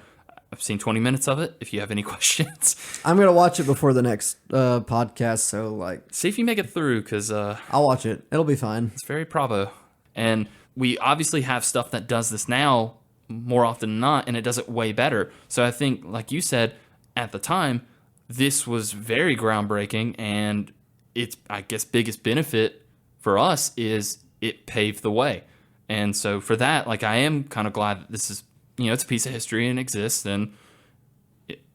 I've seen 20 minutes of it. If you have any questions, I'm going to watch it before the next podcast. So like, see if you make it through. Cause I'll watch it. It'll be fine. It's very bravo. And we obviously have stuff that does this now more often than not, and it does it way better. So I think, like you said, at the time, this was very groundbreaking, and its, I guess, biggest benefit for us is it paved the way. And so for that, like, I am kind of glad that this is, it's a piece of history and exists, and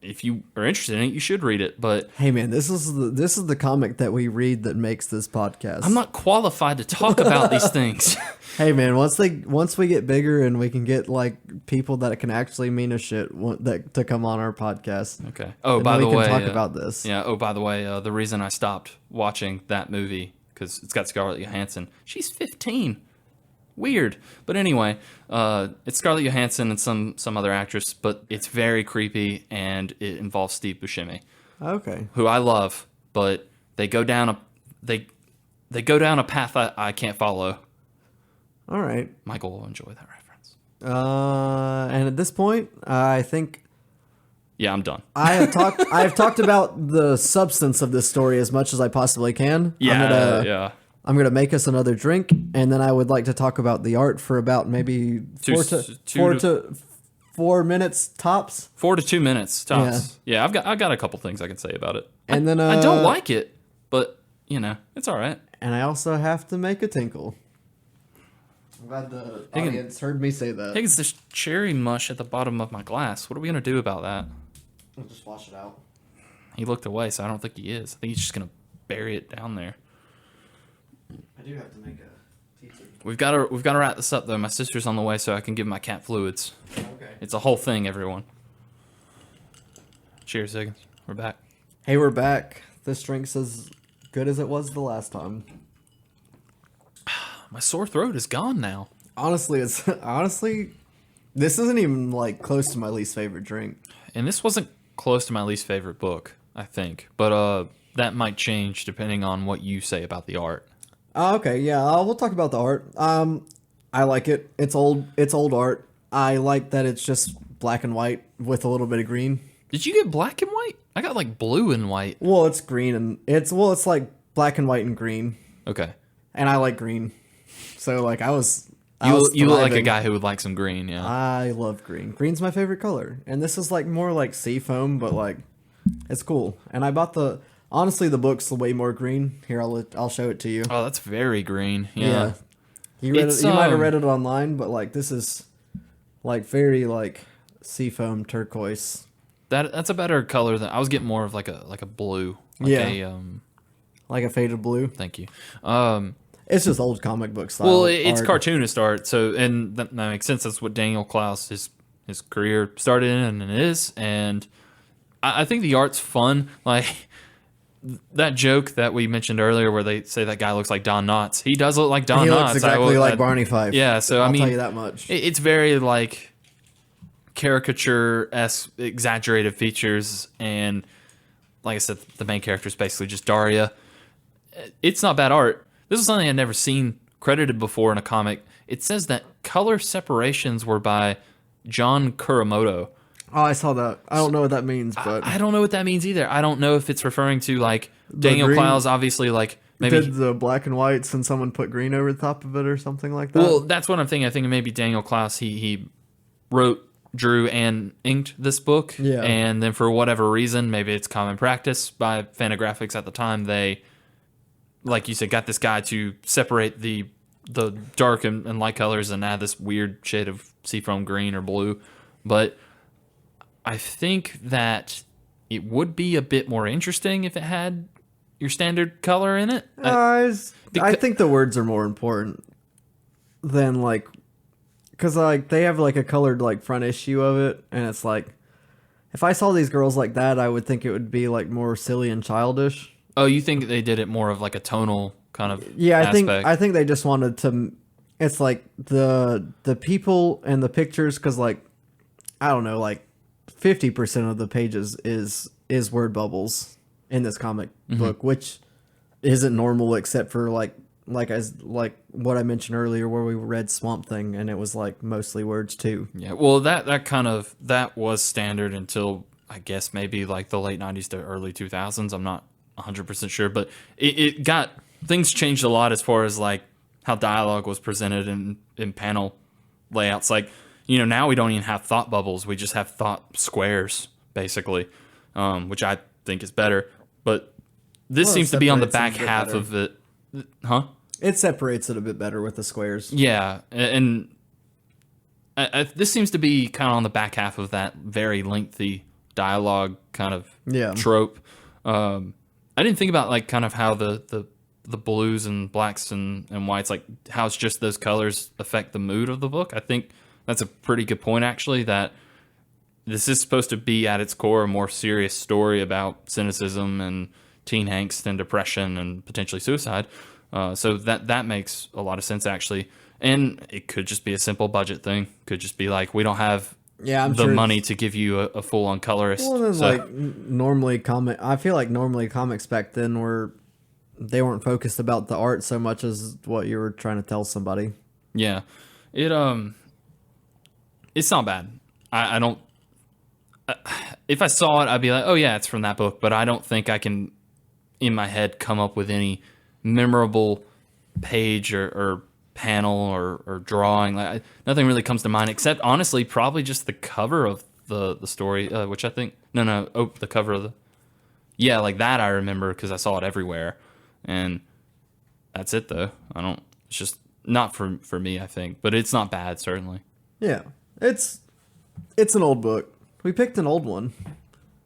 if you are interested in it, you should read it. But hey, man, this is the comic that we read that makes this podcast. I'm not qualified to talk about these things. Hey, man, once we get bigger and we can get like people that can actually mean a shit to come on our podcast. Okay. Oh, by the way, we can talk about this. Yeah. Oh, by the way, the reason I stopped watching that movie because it's got Scarlett Johansson. She's 15. Weird. But anyway, it's Scarlett Johansson and some other actress, but it's very creepy and it involves Steve Buscemi. Okay. Who I love, but they go down a path I can't follow. All right. Michael will enjoy that reference. And at this point, I think yeah, I'm done. I've talked about the substance of this story as much as I possibly can. Yeah. I'm going to make us another drink, and then I would like to talk about the art for about maybe 4 minutes tops. 4 to 2 minutes tops. Yeah, I've got a couple things I can say about it. And then I don't like it, but it's all right. And I also have to make a tinkle. I'm glad the audience heard me say that. Higgins, there's cherry mush at the bottom of my glass. What are we going to do about that? I'll just wash it out. He looked away, so I don't think he is. I think he's just going to bury it down there. I do have to make a tea. We've got to wrap this up, though. My sister's on the way, so I can give my cat fluids. Okay. It's a whole thing, everyone. Cheers, Higgins. We're back. Hey, we're back. This drink's as good as it was the last time. My sore throat is gone now. Honestly, this isn't even like close to my least favorite drink. And this wasn't close to my least favorite book, I think. But that might change depending on what you say about the art. Okay, yeah, we'll talk about the art. I like it. It's old art. I like that it's just black and white with a little bit of green. Did you get black and white? I got like blue and white. Well, it's green and it's like black and white and green. Okay. And I like green. So like I was you look like a guy who would like some green, yeah. I love green. Green's my favorite color. And this is like more like sea foam, but like it's cool. And I bought honestly the book's way more green. Here I'll show it to you. Oh, that's very green. Yeah. You might have read it online, but like this is like very like seafoam turquoise. That's a better color than I was getting more of like a blue. Like a faded blue. Thank you. It's just old comic book style. Well, it's cartoonist art, so and that makes sense. That's what Daniel Clowes his career started in and is, and I think the art's fun. Like that joke that we mentioned earlier, where they say that guy looks like Don Knotts. He does look like Don Knotts. He looks exactly like Barney Fife. Yeah, so I'll tell you that much. It's very like caricature-esque, exaggerated features, and like I said, the main character is basically just Daria. It's not bad art. This is something I'd never seen credited before in a comic. It says that color separations were by John Kuramoto. Oh, I saw that. I don't know what that means, but I don't know what that means either. I don't know if it's referring to like Daniel Clowes, obviously, like maybe did the black and whites and someone put green over the top of it or something like that. Well, that's what I'm thinking. I think maybe Daniel Clowes he wrote drew and inked this book. Yeah. And then for whatever reason, maybe it's common practice by Fantagraphics at the time, they, like you said, got this guy to separate the dark and light colors and add this weird shade of seafoam green or blue. But I think that it would be a bit more interesting if it had your standard color in it. I think the words are more important than like, because like they have like a colored like front issue of it, and it's like, if I saw these girls like that, I would think it would be like more silly and childish. Oh, you think they did it more of like a tonal kind of aspect? I think they just wanted to. It's like the people and the pictures, because like, I don't know, like 50% of the pages is word bubbles in this comic book, which isn't normal except for like what I mentioned earlier, where we read Swamp Thing and it was like mostly words too. Yeah, well, that was standard until I guess maybe like the late 90s to early 2000s. I'm not 100% sure, but it got, things changed a lot as far as like how dialogue was presented in panel layouts. Like, you know, now we don't even have thought bubbles. We just have thought squares, basically, which I think is better. But this seems to be on the back half of it. Huh? It separates it a bit better with the squares. Yeah, and this seems to be kind of on the back half of that very lengthy dialogue kind of trope. I didn't think about like kind of how the blues and blacks and whites, like how it's just those colors affect the mood of the book. I think that's a pretty good point, actually, that this is supposed to be at its core a more serious story about cynicism and teen angst and depression and potentially suicide. So that makes a lot of sense, actually. And it could just be a simple budget thing. Could just be like, we don't have money to give you a full-on colorist. Well, so, like normally I feel like normally comics back then they weren't focused about the art so much as what you were trying to tell somebody. Yeah, it's not bad. I don't. If I saw it, I'd be like, oh yeah, it's from that book. But I don't think I can, in my head, come up with any memorable page or panel or drawing. Like nothing really comes to mind except, honestly, probably just the cover of the story, which I think the cover of like that I remember because I saw it everywhere, and that's it though. It's just not for me, I think, but it's not bad, certainly. Yeah, it's an old book. We picked an old one.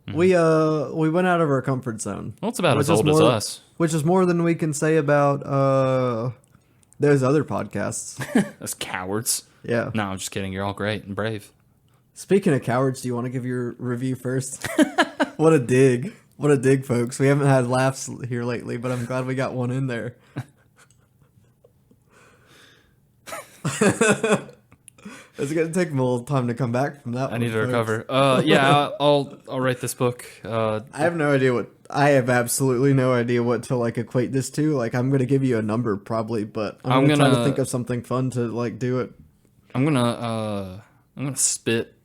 We went out of our comfort zone. Well, it's about as old as us. Which is more than we can say about those other podcasts. Those cowards. Yeah. No, I'm just kidding. You're all great and brave. Speaking of cowards, do you want to give your review first? What a dig. What a dig, folks. We haven't had laughs here lately, but I'm glad we got one in there. It's going to take me a little time to come back from that one. I need to recover. I'll rate this book. I have absolutely no idea what to like equate this to. Like, I'm going to give you a number probably, but I'm going to try to think of something fun to like do it. I'm going to spit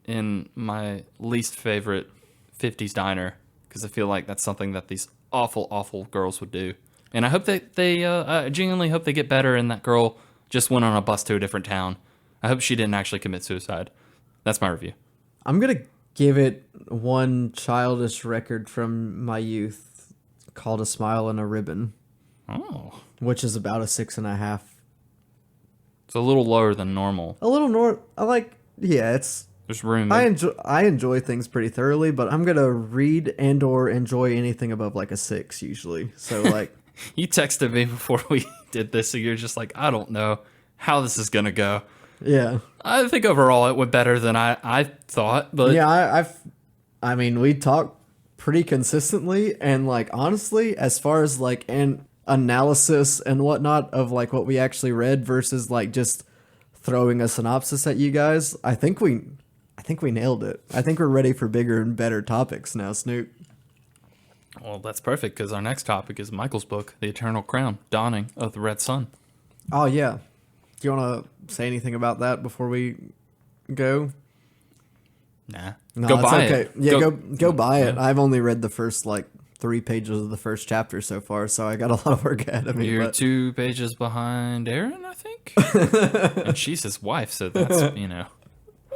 in my least favorite 50s diner because I feel like that's something that these awful, awful girls would do. And I hope that I genuinely hope they get better and that girl just went on a bus to a different town. I hope she didn't actually commit suicide. That's my review. I'm going to give it one childish record from my youth called A Smile and a Ribbon. Oh. Which is about a 6.5. It's a little lower than normal. A little it's... There's room. I enjoy things pretty thoroughly, but I'm going to read and or enjoy anything above like a 6 usually. So like... You texted me before we did this, so you're just like, I don't know how this is going to go. Yeah. I think overall it went better than I thought, but yeah, I mean, we talked pretty consistently, and like honestly, as far as like an analysis and whatnot of like what we actually read versus like just throwing a synopsis at you guys, I think we nailed it. I think we're ready for bigger and better topics now, Snoop. Well, that's perfect because our next topic is Michael's book, The Eternal Crown: Dawning of the Red Sun. Oh yeah. Do you want to say anything about that before we go? Nah. No, go buy it. Yeah, go buy it. Yeah. I've only read the first like 3 pages of the first chapter so far, so I got a lot of work ahead of me. You're 2 pages behind Aaron, I think. And she's his wife, so that's,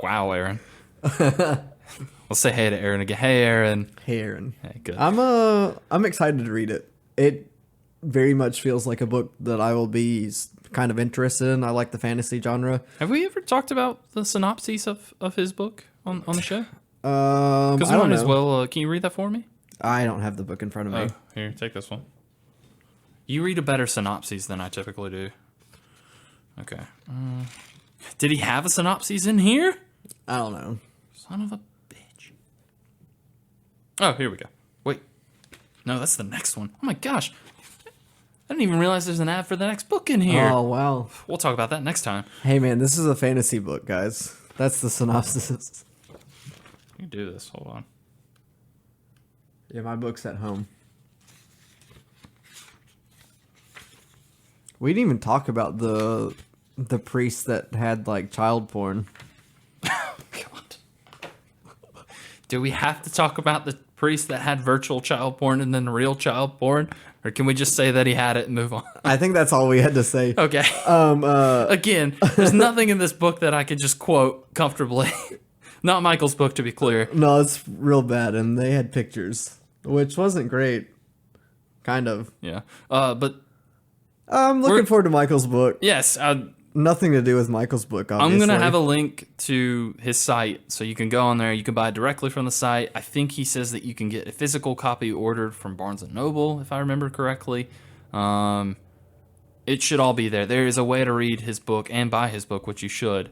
Wow, Aaron. Let's say hey to Aaron again. Hey, Aaron. Hey, Aaron. Hey, good. I'm excited to read it. It very much feels like a book that I will be kind of interested in. I like the fantasy genre. Have we ever talked about the synopsis of his book on the show? Because I don't know. As well. Can you read that for me? I don't have the book in front of me. Here, take this one. You read a better synopsis than I typically do. Okay. Did he have a synopsis in here? I don't know. Son of a bitch. Oh, here we go. Wait. No, that's the next one. Oh my gosh. I didn't even realize there's an ad for the next book in here. Oh, wow. We'll talk about that next time. Hey, man, this is a fantasy book, guys. That's the synopsis. You can do this. Hold on. Yeah, my book's at home. We didn't even talk about the priest that had, like, child porn. God. Do we have to talk about the priest that had virtual child porn and then real child porn? Or can we just say that he had it and move on? I think that's all we had to say. Okay. Again, there's nothing in this book that I could just quote comfortably. Not Michael's book, to be clear. No, it's real bad, and they had pictures, which wasn't great. Kind of. Yeah. But I'm looking forward to Michael's book. Yes. Nothing to do with Michael's book, obviously. I'm going to have a link to his site, so you can go on there. You can buy it directly from the site. I think he says that you can get a physical copy ordered from Barnes & Noble, if I remember correctly. It should all be there. There is a way to read his book and buy his book, which you should,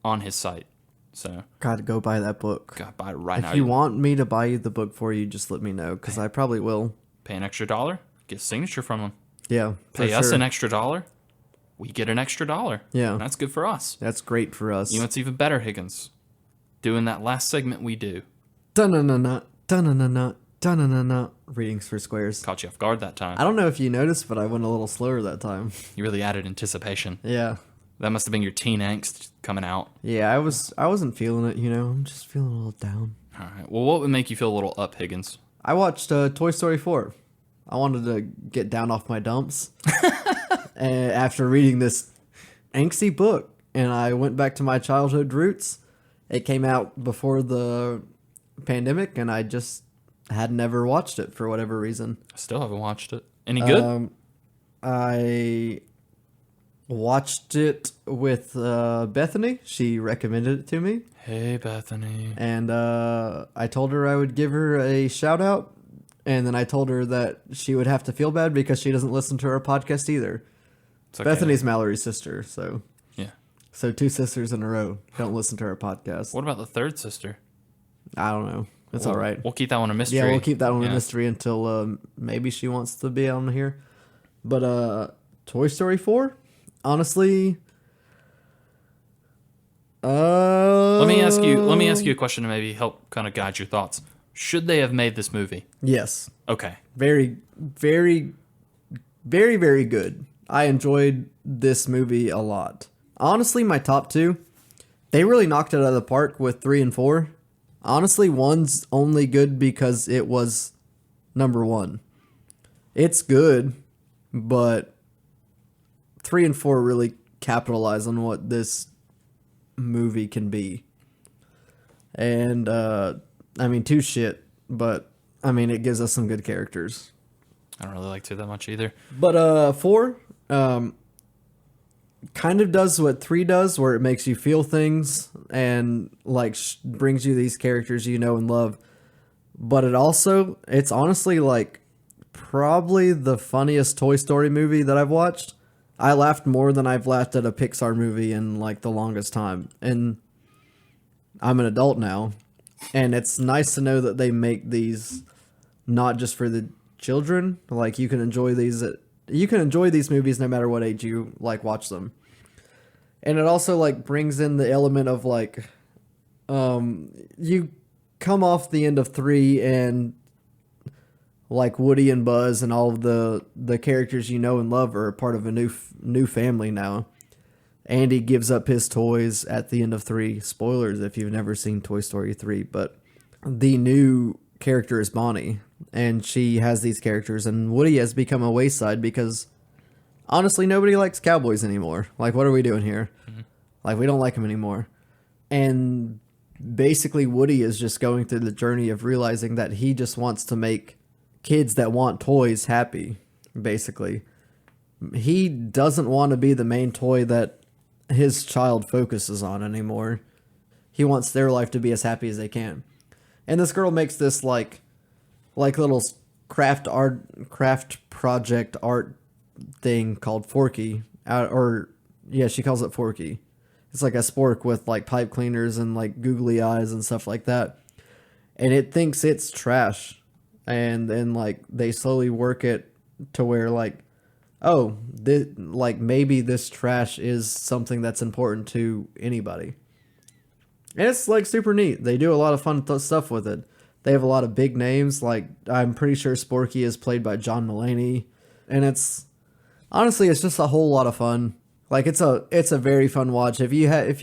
on his site. So God, go buy that book. God, buy it right now. If you want me to buy you the book for you, just let me know, because I probably will. Pay an extra $1, get a signature from him. Yeah, Pay us an extra $1, we get an extra $1. Yeah. That's good for us. That's great for us. You know what's even better, Higgins? Doing that last segment we do. Dun-na-na-na, dun-na-na-na, dun-na-na-na. Readings for squares. Caught you off guard that time. I don't know if you noticed, but I went a little slower that time. You really added anticipation. Yeah. That must have been your teen angst coming out. Yeah, I wasn't feeling it, you know. I'm just feeling a little down. All right. Well, what would make you feel a little up, Higgins? I watched Toy Story 4. I wanted to get down off my dumps after reading this angsty book, and I went back to my childhood roots. It came out before the pandemic, and I just had never watched it for whatever reason. I still haven't watched it. Any good? I watched it with Bethany. She recommended it to me. Hey, Bethany. And I told her I would give her a shout out. And then I told her that she would have to feel bad because she doesn't listen to our podcast either. Okay. Bethany's Mallory's sister, so yeah. So 2 sisters in a row don't listen to our podcast. What about the third sister? I don't know. It's all right. We'll keep that one a mystery. Yeah, we'll keep that one a mystery until maybe she wants to be on here. But Toy Story 4, honestly. Let me ask you a question to maybe help kind of guide your thoughts. Should they have made this movie? Yes. Okay. Very, very, very, very good. I enjoyed this movie a lot. Honestly, my top 2, they really knocked it out of the park with 3 and 4. Honestly, 1's only good because it was number 1. It's good, but 3 and 4 really capitalize on what this movie can be. And, I mean, 2 shit, but, I mean, it gives us some good characters. I don't really like 2 that much either. But 4 kind of does what 3 does, where it makes you feel things and, like, brings you these characters you know and love. But it's honestly, like, probably the funniest Toy Story movie that I've watched. I laughed more than I've laughed at a Pixar movie in, like, the longest time. And I'm an adult now. And it's nice to know that they make these not just for the children. Like, you can enjoy these movies no matter what age you like watch them. And it also like brings in the element of like you come off the end of 3 and like Woody and Buzz and all of the characters you know and love are a part of a new family now. Andy gives up his toys at the end of 3. Spoilers if you've never seen Toy Story 3, but the new character is Bonnie, and she has these characters, and Woody has become a wayside because honestly nobody likes cowboys anymore. Like, what are we doing here? Mm-hmm. Like, we don't like them anymore. And basically Woody is just going through the journey of realizing that he just wants to make kids that want toys happy, basically. He doesn't want to be the main toy that his child focuses on anymore. He wants their life to be as happy as they can. And this girl makes this like little craft project art thing called Forky. She calls it Forky. It's like a spork with like pipe cleaners and like googly eyes and stuff like that. And it thinks it's trash. And then like they slowly work it to where like, oh, maybe this trash is something that's important to anybody. And it's like super neat. They do a lot of fun stuff with it. They have a lot of big names. Like I'm pretty sure Sporky is played by John Mulaney. And it's just a whole lot of fun. Like it's a very fun watch. If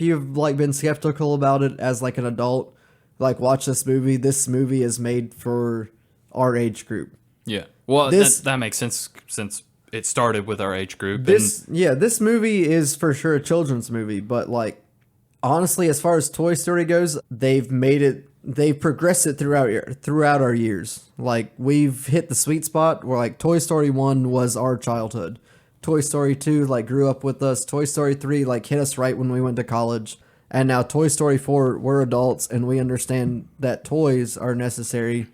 you've like been skeptical about it as like an adult, like watch this movie. This movie is made for our age group. Yeah. Well, that makes sense since it started with our age group. This movie is for sure a children's movie, but like honestly, as far as Toy Story goes, they've progressed it throughout our years. Like we've hit the sweet spot where like Toy Story 1 was our childhood. Toy Story 2 like grew up with us. Toy Story 3 like hit us right when we went to college. And now Toy Story 4, we're adults and we understand that toys are necessary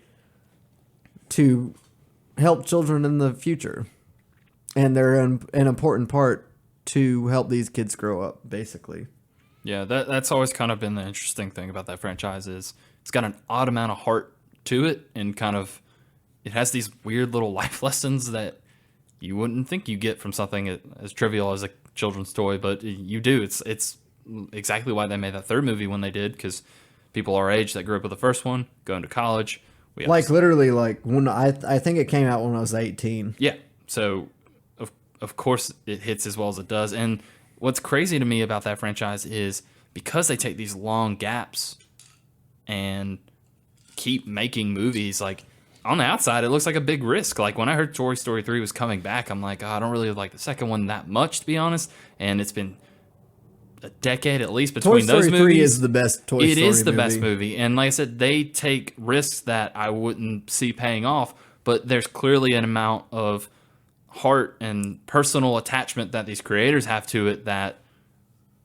to help children in the future. And they're an important part to help these kids grow up, basically. Yeah, that's always kind of been the interesting thing about that franchise is it's got an odd amount of heart to it and kind of it has these weird little life lessons that you wouldn't think you get from something as trivial as a children's toy, but you do. It's exactly why they made that third movie when they did, because people our age that grew up with the first one, going to college. Literally, like when I think it came out when I was 18. Yeah, so of course it hits as well as it does. And what's crazy to me about that franchise is because they take these long gaps and keep making movies, like on the outside, it looks like a big risk. Like when I heard Toy Story 3 was coming back, I'm like, oh, I don't really like the second one that much, to be honest. And it's been a decade at least between those movies. Toy Story 3 is the best Toy Story movie. It is the best movie. And like I said, they take risks that I wouldn't see paying off, but there's clearly an amount of heart and personal attachment that these creators have to it that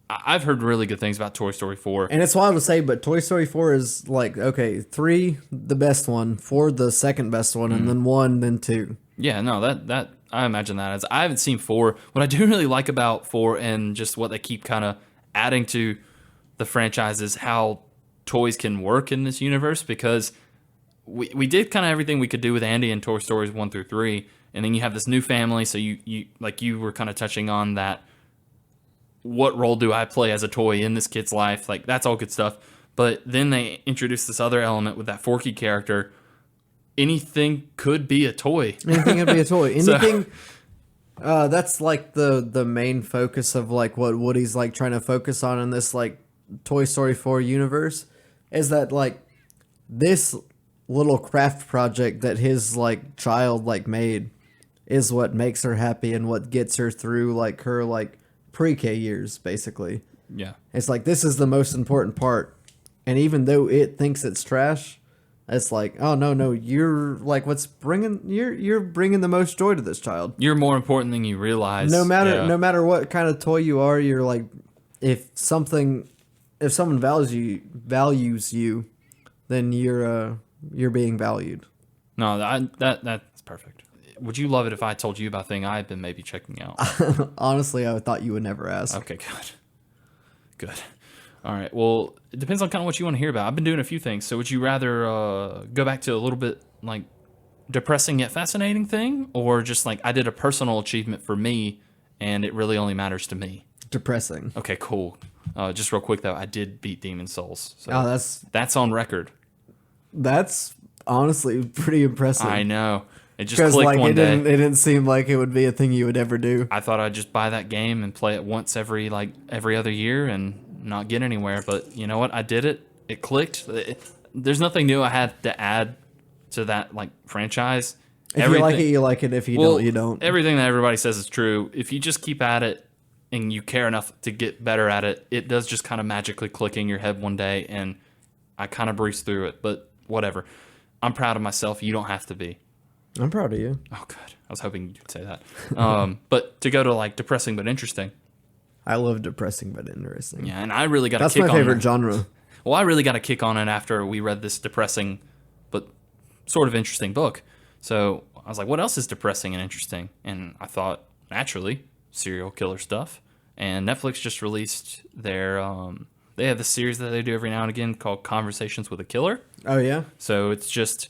I've heard really good things about Toy Story 4. And it's wild to say, but Toy Story 4 is like, okay, 3, the best one, 4, the second best one, and then 1, then 2. Yeah, no, that I imagine that as I haven't seen 4. What I do really like about 4 and just what they keep kind of adding to the franchise is how toys can work in this universe, because we did kind of everything we could do with Andy in Toy Stories 1 through 3, and then you have this new family, so you like you were kind of touching on that. What role do I play as a toy in this kid's life? Like, that's all good stuff. But then they introduced this other element with that Forky character. Anything could be a toy. Anything could be a toy. Anything. That's like the main focus of like what Woody's like trying to focus on in this like Toy Story 4 universe is that like this little craft project that his like child like made is what makes her happy and what gets her through like her like pre-K years, basically. Yeah. It's like, this is the most important part. And even though it thinks it's trash, it's like, oh, no, you're like you're bringing the most joy to this child. You're more important than you realize. No matter what kind of toy you are, you're like, if someone values you, then you're being valued. No, that's perfect. Would you love it if I told you about a thing I've been maybe checking out? Honestly, I thought you would never ask. Okay, good. All right. Well, it depends on kind of what you want to hear about. I've been doing a few things. So would you rather go back to a little bit like depressing yet fascinating thing, or just like I did a personal achievement for me and it really only matters to me? Depressing. Okay, cool. Just real quick though, I did beat Demon Souls. So that's on record. That's honestly pretty impressive. I know. It just clicked like, one day. It didn't seem like it would be a thing you would ever do. I thought I'd just buy that game and play it once every other year and not get anywhere. But you know what? I did it. It clicked. There's nothing new I had to add to that like franchise. If you like it, you like it. If you don't, you don't. Everything that everybody says is true. If you just keep at it and you care enough to get better at it, it does just kind of magically click in your head one day, and I kind of breezed through it, but whatever. I'm proud of myself. You don't have to be. I'm proud of you. Oh, good. I was hoping you'd say that. But to go to like depressing but interesting. I love depressing but interesting. Yeah, and I really got a kick on it. That's my favorite genre. Well, I really got a kick on it after we read this depressing but sort of interesting book. So I was like, what else is depressing and interesting? And I thought, naturally, serial killer stuff. And Netflix just released their they have this series that they do every now and again called Conversations with a Killer. Oh yeah. So it's just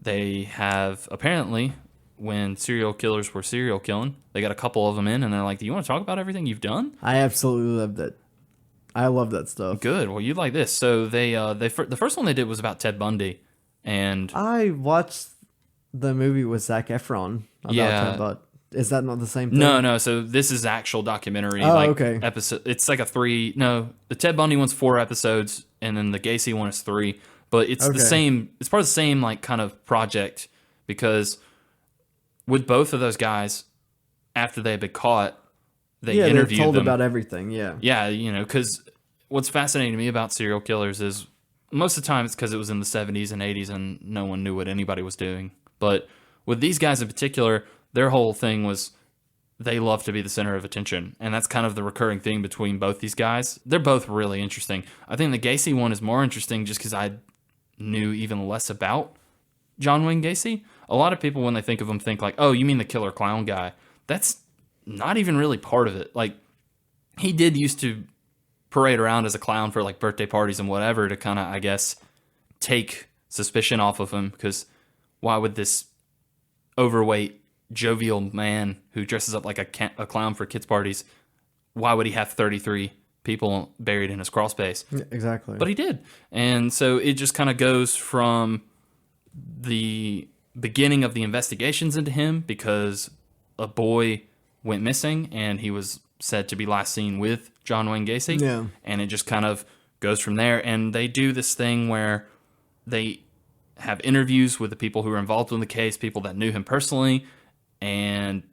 they have apparently when serial killers were serial killing, they got a couple of them in, and they're like, "Do you want to talk about everything you've done?" I absolutely love that. I love that stuff. Good. Well, you like this. So the first one they did was about Ted Bundy, and I watched the movie with Zac Efron about Ted Bundy. Is that not the same thing? No. So this is actual documentary. Okay. Episode. It's like the Ted Bundy one's 4 episodes, and then the Gacy one is 3. But it's the same. It's part of the same like kind of project, because with both of those guys, after they had been caught, they interviewed told them about everything. Yeah. Yeah, because what's fascinating to me about serial killers is most of the time it's because it was in the 70s and 80s and no one knew what anybody was doing. But with these guys in particular, their whole thing was they love to be the center of attention. And that's kind of the recurring theme between both these guys. They're both really interesting. I think the Gacy one is more interesting just because I knew even less about John Wayne Gacy. A lot of people, when they think of him, think like, oh, you mean the killer clown guy. That's not even really part of it. Like, he did used to parade around as a clown for like birthday parties and whatever to kind of, I guess, take suspicion off of him, because why would this overweight, jovial man who dresses up like a clown for kids' parties, why would he have 33 people buried in his crawl space? Exactly. But he did. And so it just kind of goes from the beginning of the investigations into him, because a boy went missing and he was said to be last seen with John Wayne Gacy. Yeah. And it just kind of goes from there. And they do this thing where they have interviews with the people who were involved in the case, people that knew him personally, and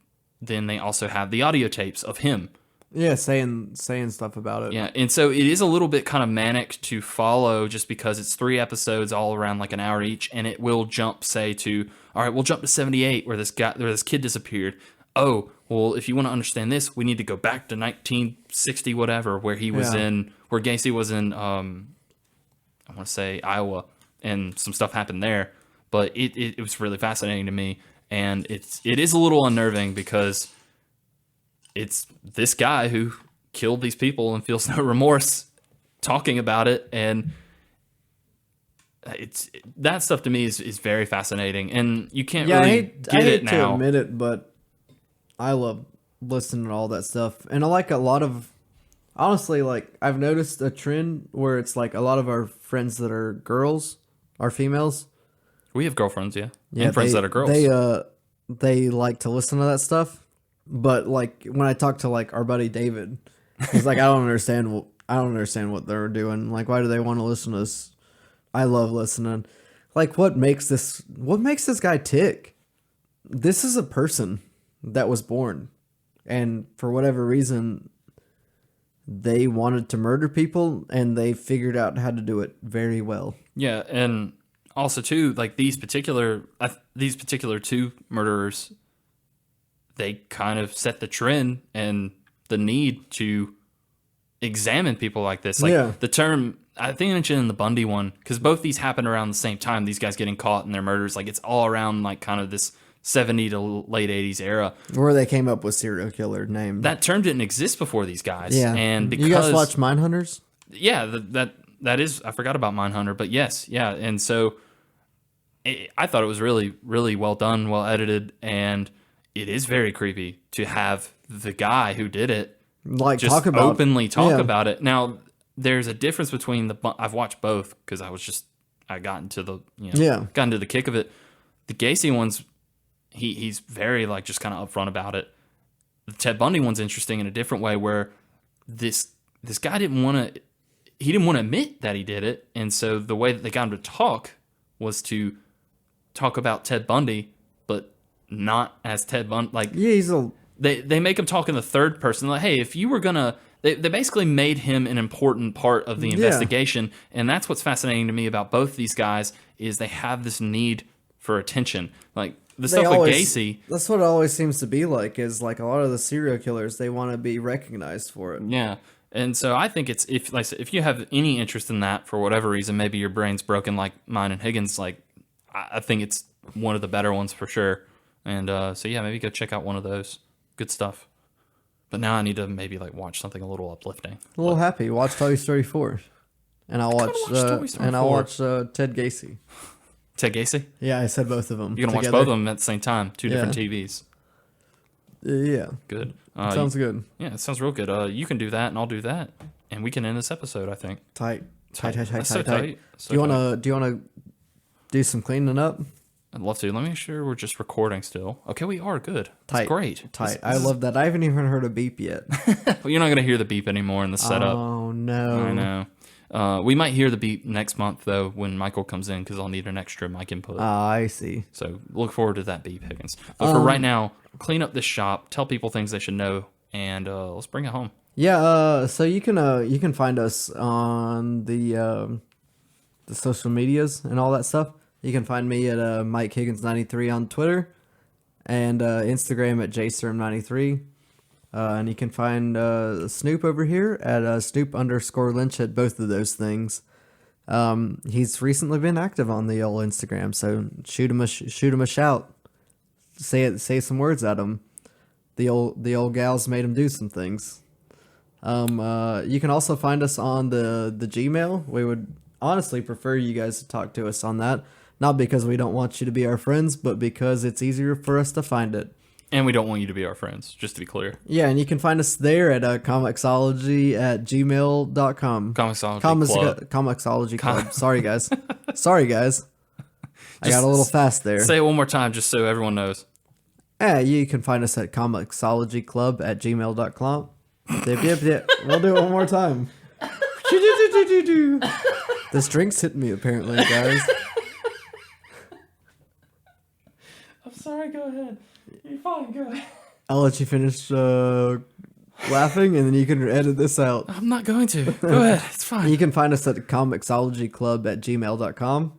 then they also have the audio tapes of him. Yeah, saying stuff about it. Yeah, and so it is a little bit kind of manic to follow, just because it's 3 episodes all around like an hour each, and it will jump, say, to, all right, we'll jump to 78 where this kid disappeared. Oh, well, if you want to understand this, we need to go back to 1960 whatever, where he was where Gacy was in, I want to say Iowa, and some stuff happened there. But it was really fascinating to me, and it is a little unnerving, because it's this guy who killed these people and feels no remorse talking about it, and that stuff to me is very fascinating, and you can't really get it now. I hate to admit it, but I love listening to all that stuff, and I like a lot of, honestly, like I've noticed a trend where it's like a lot of our friends that are girls, are females. We have girlfriends, and friends that are girls. They like to listen to that stuff. But like when I talk to like our buddy David, he's like, I don't understand what they're doing. Like, why do they want to listen to this? I love listening. Like, what makes this guy tick? This is a person that was born, and for whatever reason, they wanted to murder people, and they figured out how to do it very well. Yeah, and also too, like these particular 2 murderers, they kind of set the trend and the need to examine people like this. Like the term, I think I mentioned in the Bundy one, because both these happened around the same time. These guys getting caught in their murders, like it's all around like kind of this 70 to late 80s era. Where they came up with serial killer name. That term didn't exist before these guys. Yeah. And because you guys watch Mindhunters? Yeah, that is, I forgot about Mindhunter, but yes, yeah. And so I thought it was really, really well done, well edited, and it is very creepy to have the guy who did it like just openly talk about it. Now, there's a difference between I've watched both, because I got into the kick of it. The Gacy one's, he's very like just kind of upfront about it. The Ted Bundy one's interesting in a different way, where this guy didn't want to admit that he did it, and so the way that they got him to talk was to talk about Ted Bundy, but not as Ted Bundy. Like, yeah, they make him talk in the third person. Like, hey, if you were gonna, they basically made him an important part of the investigation, and that's what's fascinating to me about both these guys is they have this need for attention. Like the stuff with Gacy. That's what it always seems to be like. Is like a lot of the serial killers, they want to be recognized for it. Yeah. And so I think it's if you have any interest in that for whatever reason, maybe your brain's broken like mine and Higgins. Like I think it's one of the better ones for sure. And so yeah, maybe go check out one of those. Good stuff. But now I need to maybe like watch something a little uplifting. A little happy. Watch Toy Story 4, and I'll watch Ted Gacy. Ted Gacy? Yeah, I said both of them. You're gonna watch both of them at the same time, two different TVs. Yeah. Good. Sounds good. Yeah, it sounds real good. You can do that, and I'll do that, and we can end this episode. I think. Tight. So do tight. you wanna do some cleaning up? I'd love to. Let me make sure we're just recording still. Okay, we are good. That's great. Tight. I love that. I haven't even heard a beep yet. Well, you're not gonna hear the beep anymore in the setup. Oh no. I know. We might hear the beep next month though when Michael comes in because I'll need an extra mic input. I see. So look forward to that beep, Higgins. But for right now, clean up this shop, tell people things they should know, and let's bring it home. Yeah. So you can find us on the social medias and all that stuff. You can find me at Mike Higgins 93 on Twitter and Instagram at jserm93. And you can find Snoop over here at Snoop_Lynch at both of those things. He's recently been active on the old Instagram, so shoot him a shout. Say some words at him. The old gals made him do some things. You can also find us on the Gmail. We would honestly prefer you guys to talk to us on that. Not because we don't want you to be our friends, but because it's easier for us to find it. And we don't want you to be our friends, just to be clear. Yeah, and you can find us there at comicsology@gmail.com. Comicsology Club. Sorry, guys. I got a little fast there. Say it one more time just so everyone knows. Yeah, you can find us at comicsologyclub@gmail.com. Yep. We'll do it one more time. This drink's hitting me, apparently, guys. I'm sorry, go ahead. You're fine, go ahead. I'll let you finish laughing, and then you can edit this out. I'm not going to. Go ahead, it's fine. You can find us at comicsologyclub@gmail.com,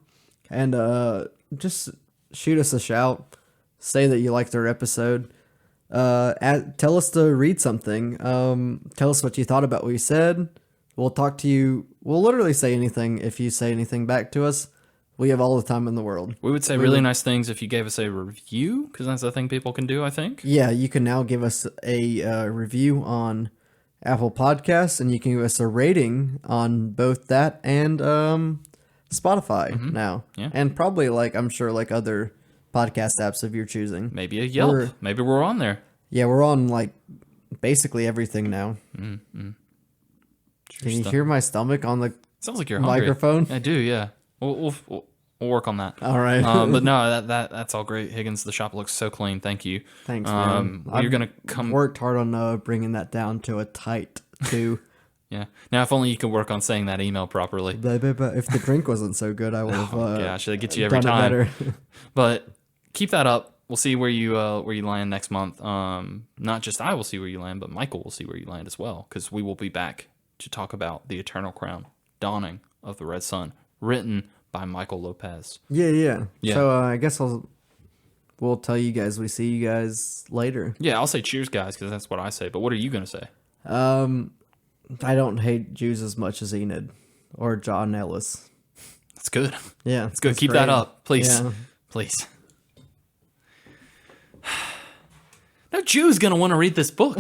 and just shoot us a shout. Say that you liked our episode. Tell us to read something. Tell us what you thought about what we said. We'll talk to you. We'll literally say anything if you say anything back to us. We have all the time in the world. We would say really nice things if you gave us a review, because that's the thing people can do, I think. Yeah, you can now give us a review on Apple Podcasts, and you can give us a rating on both that and Spotify now. Yeah. And probably, I'm sure, other podcast apps of your choosing. Maybe a Yelp. Maybe we're on there. Yeah, we're on, basically everything now. Mm-hmm. Can you hear my stomach on the Sounds like you're microphone? Hungry. I do, yeah. We'll work on that. All right. But no, that's all great, Higgins. The shop looks so clean. Thank you. Thanks, man. You're gonna come. Worked hard on bringing that down to a tight 2. Yeah. Now, if only you could work on saying that email properly. If the drink wasn't so good, I would have. Yeah, should get you every time. Better. But keep that up. We'll see where you land next month. Not just I will see where you land, but Michael will see where you land as well, because we will be back to talk about The Eternal Crown, Dawning of the Red Sun, written by Michael Lopez. Yeah. So I guess we'll tell you guys we see you guys later. Yeah, I'll say cheers, guys, because that's what I say. But what are you going to say? I don't hate Jews as much as Enid or John Ellis. That's good. Yeah. That's good. Keep that up, please. Yeah. Please. No Jew is going to want to read this book.